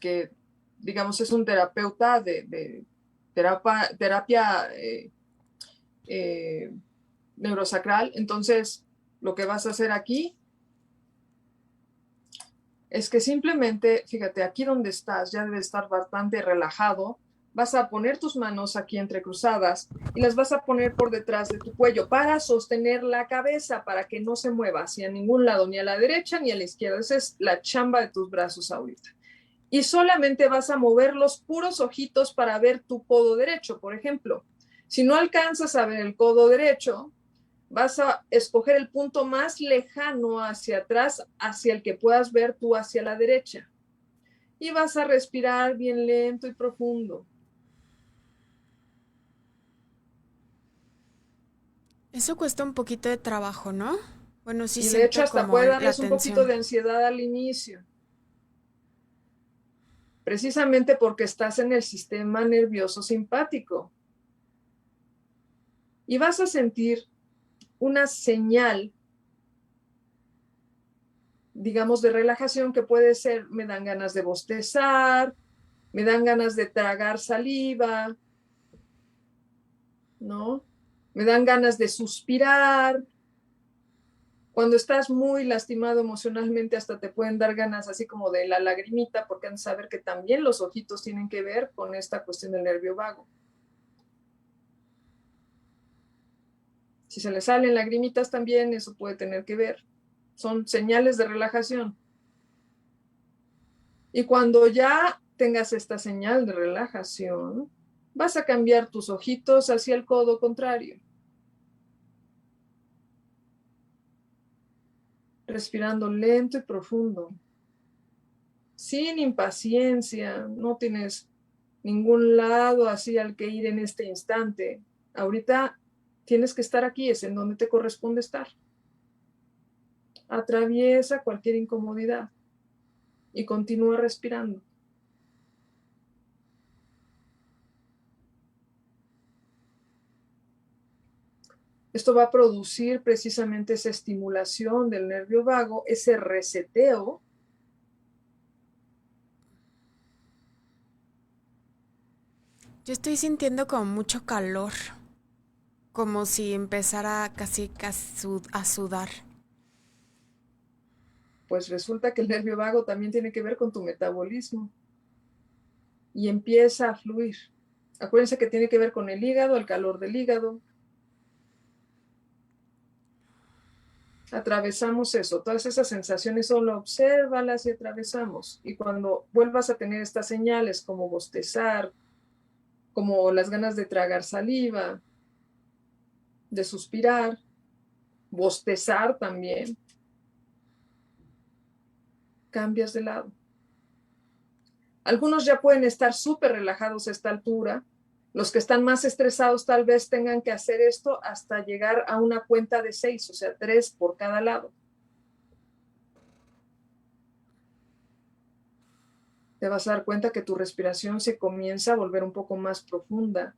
que digamos es un terapeuta de terapia neurosacral. Entonces, lo que vas a hacer aquí es que simplemente, fíjate, aquí donde estás, ya debe estar bastante relajado, vas a poner tus manos aquí entrecruzadas y las vas a poner por detrás de tu cuello para sostener la cabeza, para que no se mueva hacia ningún lado, ni a la derecha ni a la izquierda. Esa es la chamba de tus brazos ahorita. Y solamente vas a mover los puros ojitos para ver tu codo derecho, por ejemplo. Si no alcanzas a ver el codo derecho, vas a escoger el punto más lejano hacia atrás, hacia el que puedas ver tú hacia la derecha. Y vas a respirar bien lento y profundo. Eso cuesta un poquito de trabajo, ¿no? Bueno, sí Y de hecho siento hasta como puede la darles un poquito tensión. de ansiedad al inicio. Precisamente porque estás en el sistema nervioso simpático. Y vas a sentir una señal, digamos, de relajación que puede ser, me dan ganas de bostezar, me dan ganas de tragar saliva, ¿no? Me dan ganas de suspirar. Cuando estás muy lastimado emocionalmente, hasta te pueden dar ganas así como de la lagrimita, porque han de saber que también los ojitos tienen que ver con esta cuestión del nervio vago. Si se le salen lagrimitas también, eso puede tener que ver. Son señales de relajación. Y cuando ya tengas esta señal de relajación, vas a cambiar tus ojitos hacia el codo contrario. respirando lento y profundo, sin impaciencia, no tienes ningún lado así al que ir en este instante. Ahorita tienes que estar aquí, es en donde te corresponde estar. Atraviesa cualquier incomodidad y continúa respirando. Esto va a producir precisamente esa estimulación del nervio vago, ese reseteo. Yo estoy sintiendo como mucho calor, como si empezara casi a sudar. Pues resulta que el nervio vago también tiene que ver con tu metabolismo y empieza a fluir. Acuérdense que tiene que ver con el hígado, el calor del hígado. Atravesamos eso, todas esas sensaciones solo obsérvalas y atravesamos. Y cuando vuelvas a tener estas señales como bostezar, como las ganas de tragar saliva, de suspirar, bostezar también, cambias de lado. Algunos ya pueden estar súper relajados a esta altura. Los que están más estresados tal vez tengan que hacer esto hasta llegar a una cuenta de 6, o sea, 3 por cada lado. Te vas a dar cuenta que tu respiración se comienza a volver un poco más profunda.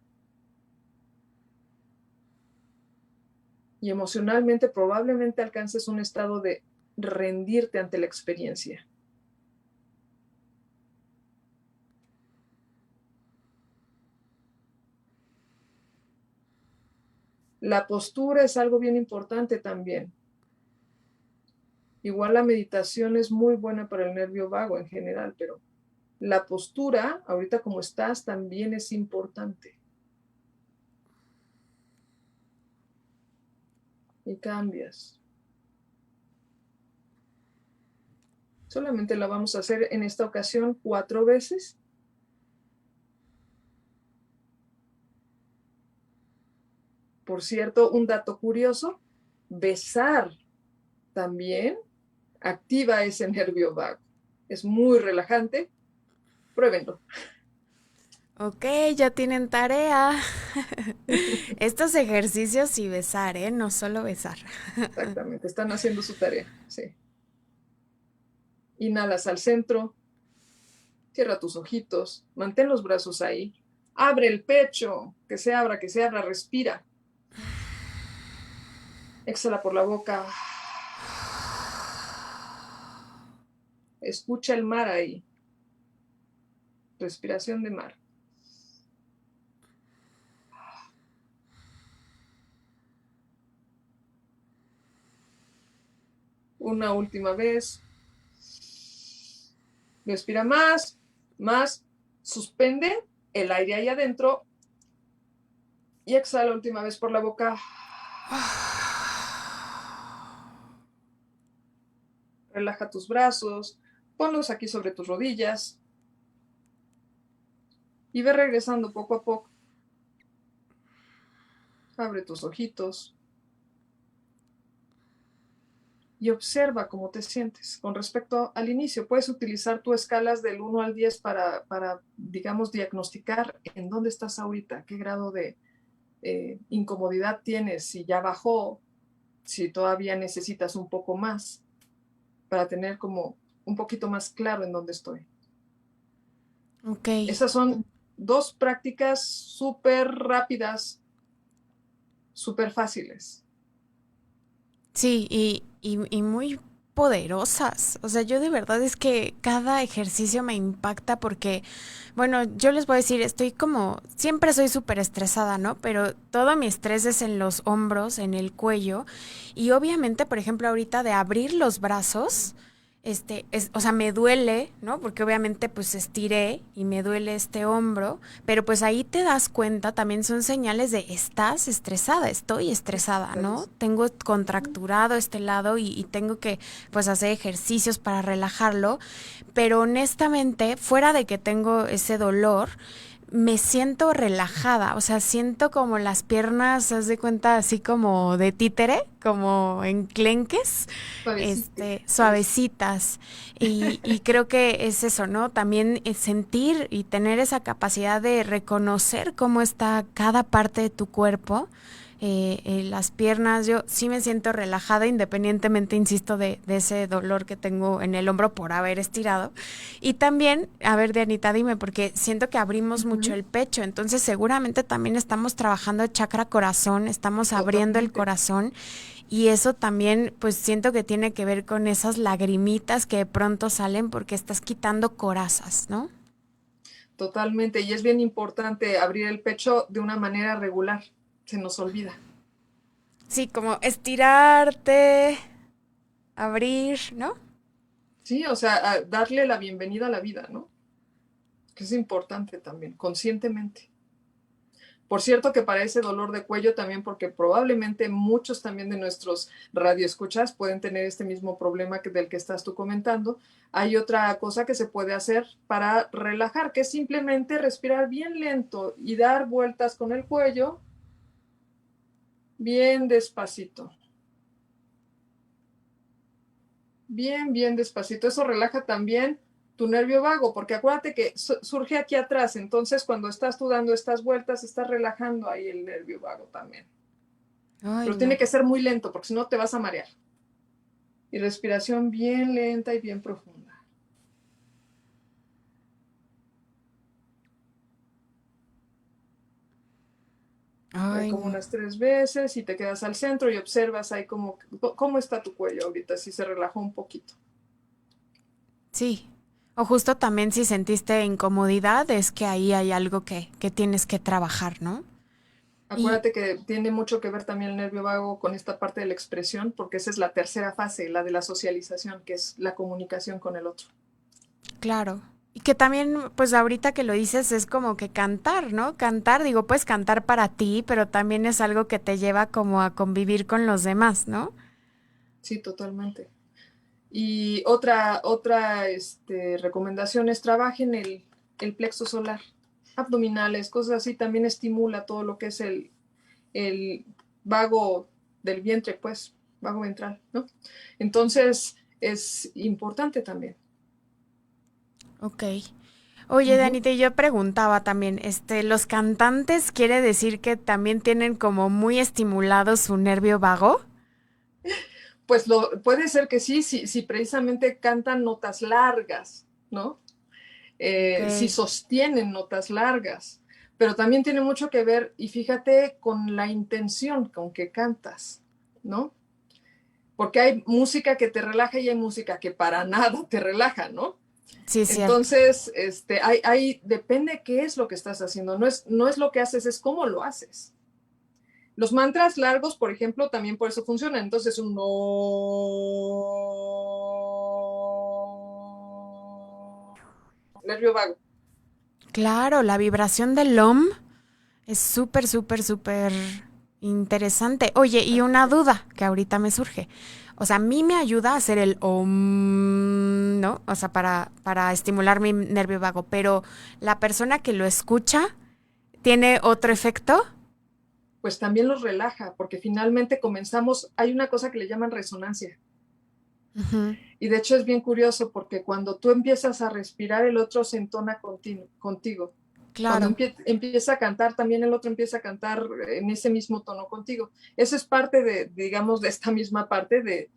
Y emocionalmente probablemente alcances un estado de rendirte ante la experiencia. La postura es algo bien importante también. Igual la meditación es muy buena para el nervio vago en general, pero la postura, ahorita como estás, también es importante. Y cambias. Solamente la vamos a hacer en esta ocasión 4 veces. Por cierto, un dato curioso, besar también activa ese nervio vago. Es muy relajante. Pruébenlo. Ok, ya tienen tarea. Estos ejercicios y besar, ¿eh? No solo besar. Exactamente, están haciendo su tarea. Sí. Inhalas al centro. Cierra tus ojitos. Mantén los brazos ahí. Abre el pecho. Que se abra, respira. Exhala por la boca. Escucha el mar ahí. Respiración de mar. Una última vez. Respira más, más. Suspende el aire ahí adentro. Y exhala última vez por la boca. Relaja tus brazos. Ponlos aquí sobre tus rodillas. Y ve regresando poco a poco. Abre tus ojitos. Y observa cómo te sientes. Con respecto al inicio, puedes utilizar tus escalas del 1 al 10 para, digamos, diagnosticar en dónde estás ahorita, qué grado de incomodidad tienes, si ya bajó, si todavía necesitas un poco más, para tener como un poquito más claro en dónde estoy. Ok. Esas son 2 prácticas súper rápidas, súper fáciles. Sí, y muy poderosas. O sea, yo de verdad es que cada ejercicio me impacta porque, bueno, yo les voy a decir, estoy como, siempre soy súper estresada, ¿no? Pero todo mi estrés es en los hombros, en el cuello. Y obviamente, por ejemplo, ahorita de abrir los brazos, o sea, me duele, ¿no? Porque obviamente pues estiré y me duele este hombro, pero pues ahí te das cuenta, también son señales de estás estresada, estoy estresada, ¿no? Tengo contracturado este lado y tengo que pues hacer ejercicios para relajarlo, pero honestamente, fuera de que tengo ese dolor, me siento relajada, o sea, siento como las piernas, haz de cuenta, así como de títere, como enclenques, Suavecito, suavecito. suavecitas. Y creo que es eso, ¿no? También sentir y tener esa capacidad de reconocer cómo está cada parte de tu cuerpo. Las piernas, yo sí me siento relajada independientemente, insisto, de ese dolor que tengo en el hombro por haber estirado. Y también, a ver, Dianita, dime, porque siento que abrimos mucho Ujú. el pecho, entonces seguramente también estamos trabajando el chakra corazón, estamos abriendo el Totalmente, corazón y eso también, pues siento que tiene que ver con esas lagrimitas que de pronto salen porque estás quitando corazas, ¿no? totalmente. Y es bien importante abrir el pecho de una manera regular. Se nos olvida. Sí, como estirarte, abrir, ¿no? Sí, o sea, darle la bienvenida a la vida, ¿no? Que es importante también, conscientemente. Por cierto que para ese dolor de cuello también, porque probablemente muchos también de nuestros radioescuchas pueden tener este mismo problema del que estás tú comentando, hay otra cosa que se puede hacer para relajar, que es simplemente respirar bien lento y dar vueltas con el cuello bien despacito. Bien, bien despacito. Eso relaja también tu nervio vago, porque acuérdate que surge aquí atrás, entonces cuando estás tú dando estas vueltas, estás relajando ahí el nervio vago también. Ay, Pero tiene no. que ser muy lento, porque si no te vas a marear. Y respiración bien lenta y bien profunda. Ahí Ay, como no. unas 3 veces y te quedas al centro y observas ahí cómo está tu cuello ahorita, si se relajó un poquito. Sí. O justo también si sentiste incomodidad, es que ahí hay algo que tienes que trabajar, ¿no? Y Acuérdate que tiene mucho que ver también el nervio vago con esta parte de la expresión, porque esa es la tercera fase, la de la socialización, que es la comunicación con el otro. claro. Y que también, pues ahorita que lo dices, es como que cantar, ¿no? Cantar, digo, puedes cantar para ti, pero también es algo que te lleva como a convivir con los demás, ¿no? Sí, totalmente. Y recomendación es trabajen el plexo solar, abdominales, cosas así, también estimula todo lo que es el vago del vientre, pues, vago ventral, ¿no? Entonces, es importante también. Ok. Oye, Ujú. Danita, y yo preguntaba también, ¿los cantantes quiere decir que también tienen como muy estimulado su nervio vago? Pues puede ser que sí, si precisamente cantan notas largas, ¿no? Ok. Si sostienen notas largas, pero también tiene mucho que ver, y fíjate, con la intención con que cantas, ¿no? Porque hay música que te relaja y hay música que para nada te relaja, ¿no? Sí, es cierto. Entonces, depende qué es lo que estás haciendo, no es lo que haces, es cómo lo haces. Los mantras largos, por ejemplo, también por eso funcionan. Entonces, un no, nervio vago. Claro, la vibración del OM es súper, súper, súper interesante. Oye, y una Así es. duda que ahorita me surge. O sea, a mí me ayuda a hacer el OM, ¿no? O sea, para estimular mi nervio vago, pero la persona que lo escucha tiene otro efecto. Pues también los relaja, porque finalmente comenzamos, hay una cosa que le llaman resonancia. Ujú, Y de hecho es bien curioso porque cuando tú empiezas a respirar, el otro se entona contigo. Cuando claro. empieza a cantar, también el otro empieza a cantar en ese mismo tono contigo. Eso es parte digamos, de esta misma parte de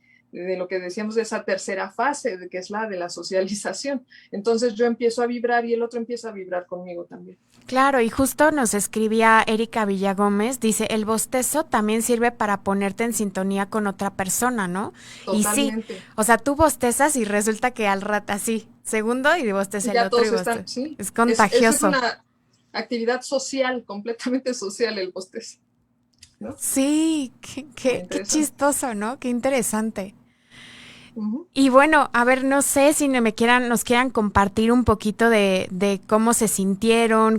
lo que decíamos de esa tercera fase, que es la de la socialización. Entonces yo empiezo a vibrar y el otro empieza a vibrar conmigo también. Claro, y justo nos escribía Erika Villagómez, dice, el bostezo también sirve para ponerte en sintonía con otra persona, ¿no? Y sí, Totalmente. o sea, tú bostezas y resulta que al rato así, segundo y bosteza Y el ya otro y todos están, bosteza. sí. Es Eso es contagioso. una actividad social, completamente social el bostezo, ¿no? Sí, Muy qué interesante. chistoso, ¿no? Qué interesante. Uh -huh. Y bueno, a ver, no sé si nos quieran compartir un poquito de cómo sintieron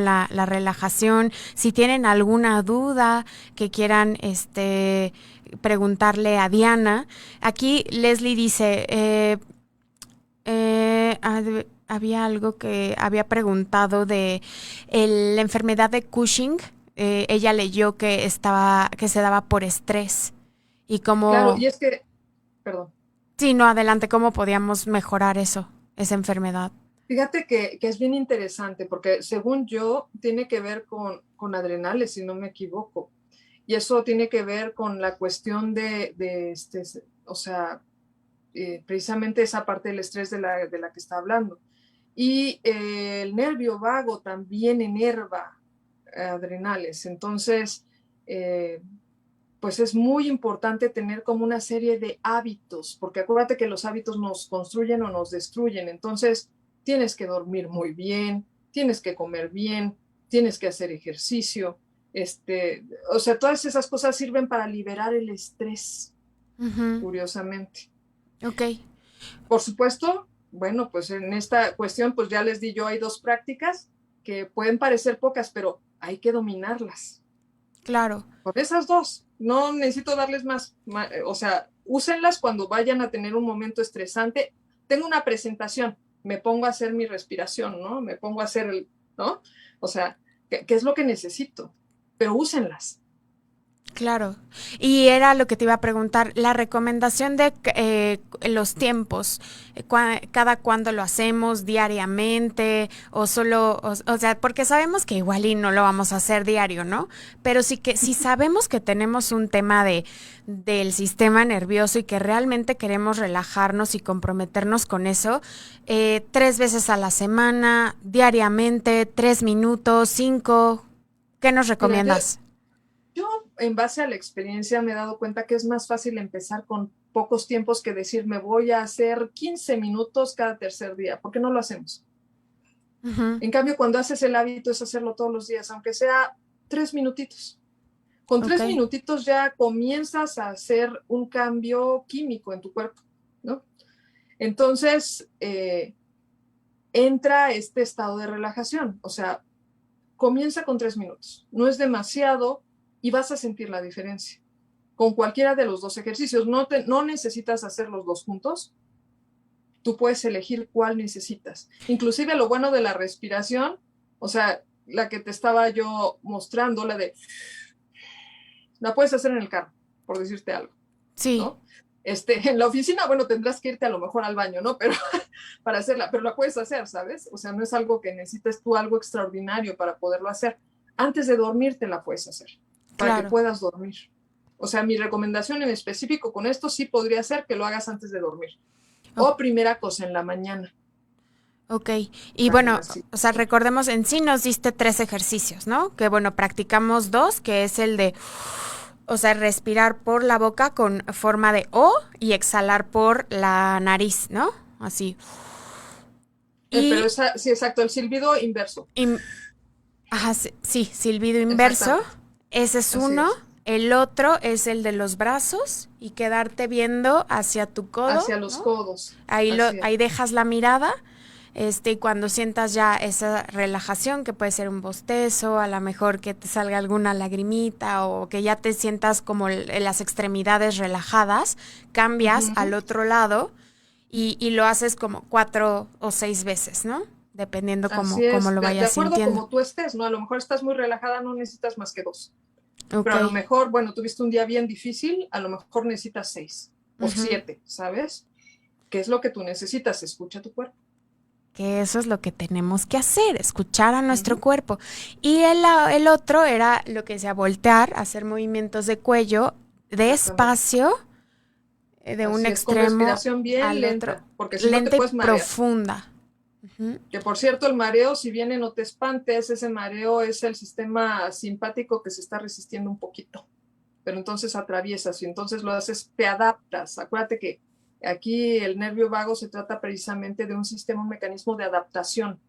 la relajación, si tienen alguna duda que quieran preguntarle a Diana. Aquí Leslie dice, eh, había algo que había preguntado de la enfermedad de Cushing. Ella leyó que se daba por estrés y Claro, cómo, y es que, perdón, sí, no, adelante, cómo podíamos mejorar eso, esa enfermedad. fíjate que es bien interesante porque según yo tiene que ver con adrenales, si no me equivoco. Y eso tiene que ver con la cuestión o sea, precisamente esa parte del estrés de la que está hablando. Y el nervio vago también enerva adrenales. Entonces, eh, pues es muy importante tener como una serie de hábitos, porque acuérdate que los hábitos nos construyen o nos destruyen. Entonces, tienes que dormir muy bien, tienes que comer bien, tienes que hacer ejercicio. O sea, todas esas cosas sirven para liberar el estrés, Ujú. curiosamente. Ok, Por supuesto, bueno, pues en esta cuestión, pues ya les di yo, hay dos prácticas que pueden parecer pocas, pero hay que dominarlas. claro. Con esas dos, no necesito darles más, o sea, úsenlas cuando vayan a tener un momento estresante. Tengo una presentación, me pongo a hacer mi respiración, ¿no? Me pongo a hacer ¿no? O sea, ¿qué es lo que necesito? Pero úsenlas. Claro. Y era lo que te iba a preguntar, la recomendación de los tiempos, cada cuándo lo hacemos, diariamente o solo, o sea, porque sabemos que igual y no lo vamos a hacer diario, ¿no? Pero sí que si sabemos que tenemos un tema del sistema nervioso y que realmente queremos relajarnos y comprometernos con eso, 3 veces a la semana, diariamente, 3 minutos, 5, ¿qué nos Mira, recomiendas? yo en base a la experiencia me he dado cuenta que es más fácil empezar con pocos tiempos que decir me voy a hacer 15 minutos cada tercer día. ¿Por qué no lo hacemos? Ujú. En cambio, cuando haces el hábito es hacerlo todos los días, aunque sea 3 minutitos. Con Ok, 3 minutitos ya comienzas a hacer un cambio químico en tu cuerpo, ¿no? Entonces, entra este estado de relajación. O sea, comienza con 3 minutos. No es demasiado y vas a sentir la diferencia. Con cualquiera de los dos ejercicios, no necesitas hacer los dos juntos. Tú puedes elegir cuál necesitas. Inclusive lo bueno de la respiración, o sea, la que te estaba yo mostrando, la puedes hacer en el carro, por decirte algo, sí, ¿no? En la oficina, bueno, tendrás que irte a lo mejor al baño, ¿no? Pero para hacerla, pero la puedes hacer, ¿sabes? O sea, no es algo que necesites tú algo extraordinario para poderlo hacer. Antes de dormir te la puedes hacer, para que claro. puedas dormir. O sea, mi recomendación en específico con esto sí podría ser que lo hagas antes de dormir O- o primera cosa en la mañana. ok. Y Para bueno, así. o sea, recordemos, en sí nos diste 3 ejercicios, ¿no? Que bueno, practicamos dos, que es el de, o sea, respirar por la boca con forma de O y exhalar por la nariz, ¿no? Así. Pero Y, sí, exacto, el silbido inverso. y ajá, sí, sí, silbido inverso. Exactamente. Ese es Así uno. es. El otro es el de los brazos y quedarte viendo hacia tu codo, Hacia los ¿no? codos. Ahí Así es. ahí dejas la mirada. Y cuando sientas ya esa relajación, que puede ser un bostezo, a lo mejor que te salga alguna lagrimita o que ya te sientas como en las extremidades relajadas, cambias al Uh-huh. otro lado y lo haces como 4 o 6 veces, ¿no? Dependiendo Así cómo es. lo De vayas acuerdo sintiendo. como tú estés, ¿no? A lo mejor estás muy relajada, no necesitas más que dos. Ok. Pero a lo mejor, bueno, tuviste un día bien difícil, a lo mejor necesitas 6 o Ujú. 7, ¿sabes? ¿Qué es lo que tú necesitas? Escucha tu cuerpo. Que eso es lo que tenemos que hacer, escuchar a nuestro Uh-huh. cuerpo. Y el otro era lo que decía voltear, hacer movimientos de cuello Exactamente. despacio, de un Así es, con extremo respiración bien al otro, lenta, porque si no te lenta y puedes marear. profunda. Ujú. Que por cierto, el mareo, si viene, no te espantes, ese mareo es el sistema simpático que se está resistiendo un poquito. Pero entonces atraviesas y entonces lo haces, te adaptas. Acuérdate que aquí el nervio vago se trata precisamente de un sistema, un mecanismo de adaptación.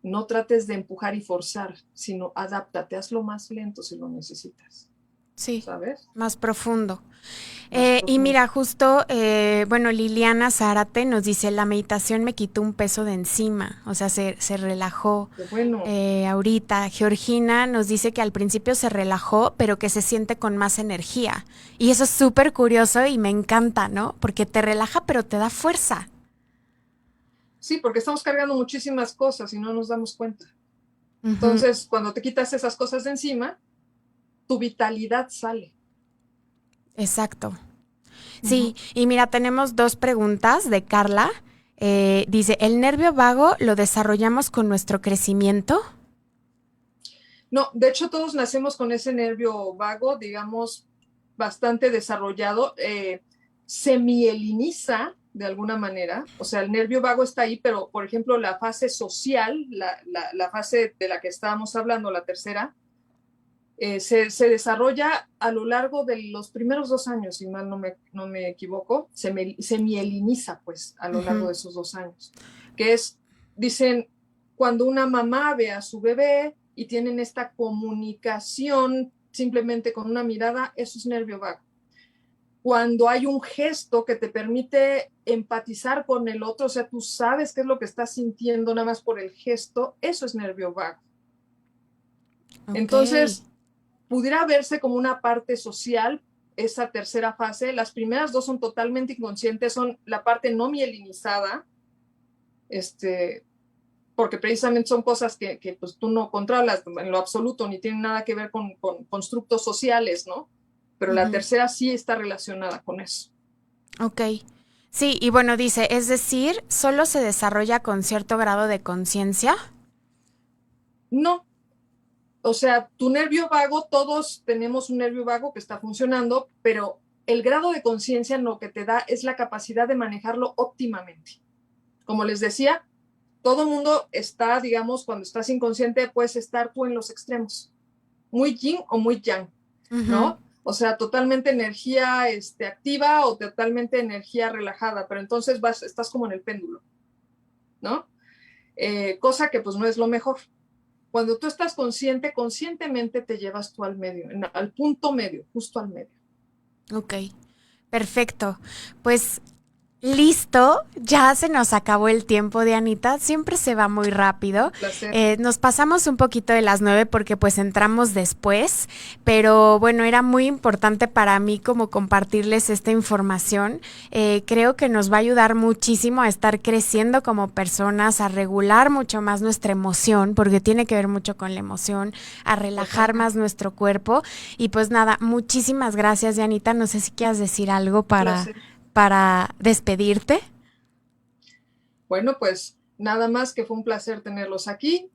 No trates de empujar y forzar, sino adáptate, hazlo más lento si lo necesitas, Sí, ¿sabes? más profundo. Más Y profundo. mira, justo, bueno, Liliana Zárate nos dice, la meditación me quitó un peso de encima, o sea, se relajó. Qué bueno. Ahorita, Georgina nos dice que al principio se relajó, pero que se siente con más energía. Y eso es súper curioso y me encanta, ¿no? Porque te relaja, pero te da fuerza. Sí, porque estamos cargando muchísimas cosas y no nos damos cuenta. Entonces, cuando te quitas esas cosas de encima, tu vitalidad sale. Exacto. Sí, y mira, tenemos 2 preguntas de Carla. Dice, ¿el nervio vago lo desarrollamos con nuestro crecimiento? No, de hecho todos nacemos con ese nervio vago, digamos, bastante desarrollado. Se mieliniza de alguna manera, o sea, el nervio vago está ahí, pero por ejemplo la fase social, la fase de la que estábamos hablando, la tercera, se desarrolla a lo largo de los primeros 2 años, si mal no me equivoco, se mieliniza pues a lo largo de esos 2 años, que es, dicen, cuando una mamá ve a su bebé y tienen esta comunicación simplemente con una mirada, eso es nervio vago. Cuando hay un gesto que te permite empatizar con el otro, o sea, tú sabes qué es lo que estás sintiendo nada más por el gesto, eso es nervio vago. Okay. Entonces, pudiera verse como una parte social, esa tercera fase. Las primeras 2 son totalmente inconscientes, son la parte no mielinizada, porque precisamente son cosas que pues, tú no controlas en lo absoluto, ni tienen nada que ver con constructos sociales, ¿no? Pero la tercera sí está relacionada con eso. Ok. Sí, y bueno, dice, es decir, ¿solo se desarrolla con cierto grado de conciencia? No. O sea, tu nervio vago, todos tenemos un nervio vago que está funcionando, pero el grado de conciencia lo que te da es la capacidad de manejarlo óptimamente. Como les decía, todo mundo está, digamos, cuando estás inconsciente, puedes estar tú en los extremos, muy yin o muy yang, ¿no? O sea, totalmente energía activa o totalmente energía relajada, pero entonces estás como en el péndulo, ¿no? Cosa que pues no es lo mejor. Cuando tú estás consciente, conscientemente te llevas tú al medio, al punto medio, justo al medio. Ok, perfecto. Pues listo, ya se nos acabó el tiempo, Dianita. Siempre se va muy rápido. Un placer. Nos pasamos un poquito de las 9 porque pues entramos después, pero bueno, era muy importante para mí como compartirles esta información. Creo que nos va a ayudar muchísimo a estar creciendo como personas, a regular mucho más nuestra emoción, porque tiene que ver mucho con la emoción, a relajar más nuestro cuerpo. Y pues nada, muchísimas gracias, Dianita. No sé si quieras decir algo para despedirte. Bueno, pues nada más que fue un placer tenerlos aquí.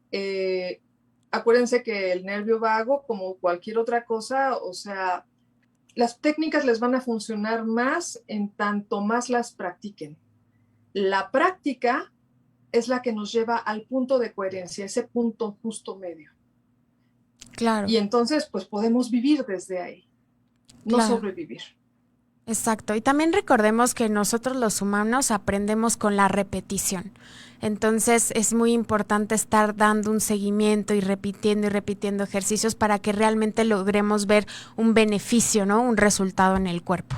Acuérdense que el nervio vago, como cualquier otra cosa, o sea, las técnicas les van a funcionar más en tanto más las practiquen. La práctica es la que nos lleva al punto de coherencia, ese punto justo medio. Claro. Y entonces, pues podemos vivir desde ahí, no sobrevivir. Exacto. Y también recordemos que nosotros los humanos aprendemos con la repetición. Entonces es muy importante estar dando un seguimiento y repitiendo ejercicios para que realmente logremos ver un beneficio, ¿no? Un resultado en el cuerpo.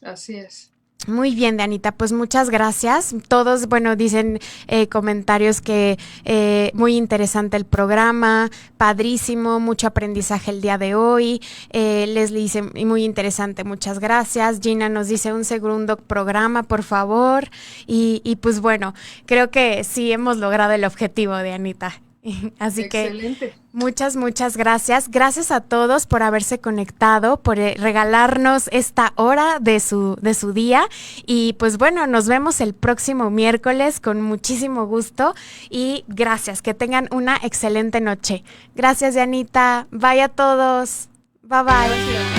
Así es. Muy bien, Dianita, pues muchas gracias. Todos, bueno, dicen comentarios que muy interesante el programa, padrísimo, mucho aprendizaje el día de hoy. Leslie dice, muy interesante, muchas gracias. Gina nos dice un segundo programa, por favor. Y pues bueno, creo que sí hemos logrado el objetivo, Dianita. Así Excelente. Que muchas gracias. Gracias a todos por haberse conectado, por regalarnos esta hora de su día. Y pues bueno, nos vemos el próximo miércoles con muchísimo gusto. Y gracias, que tengan una excelente noche. Gracias, Dianita. Bye a todos. Bye bye. Gracias.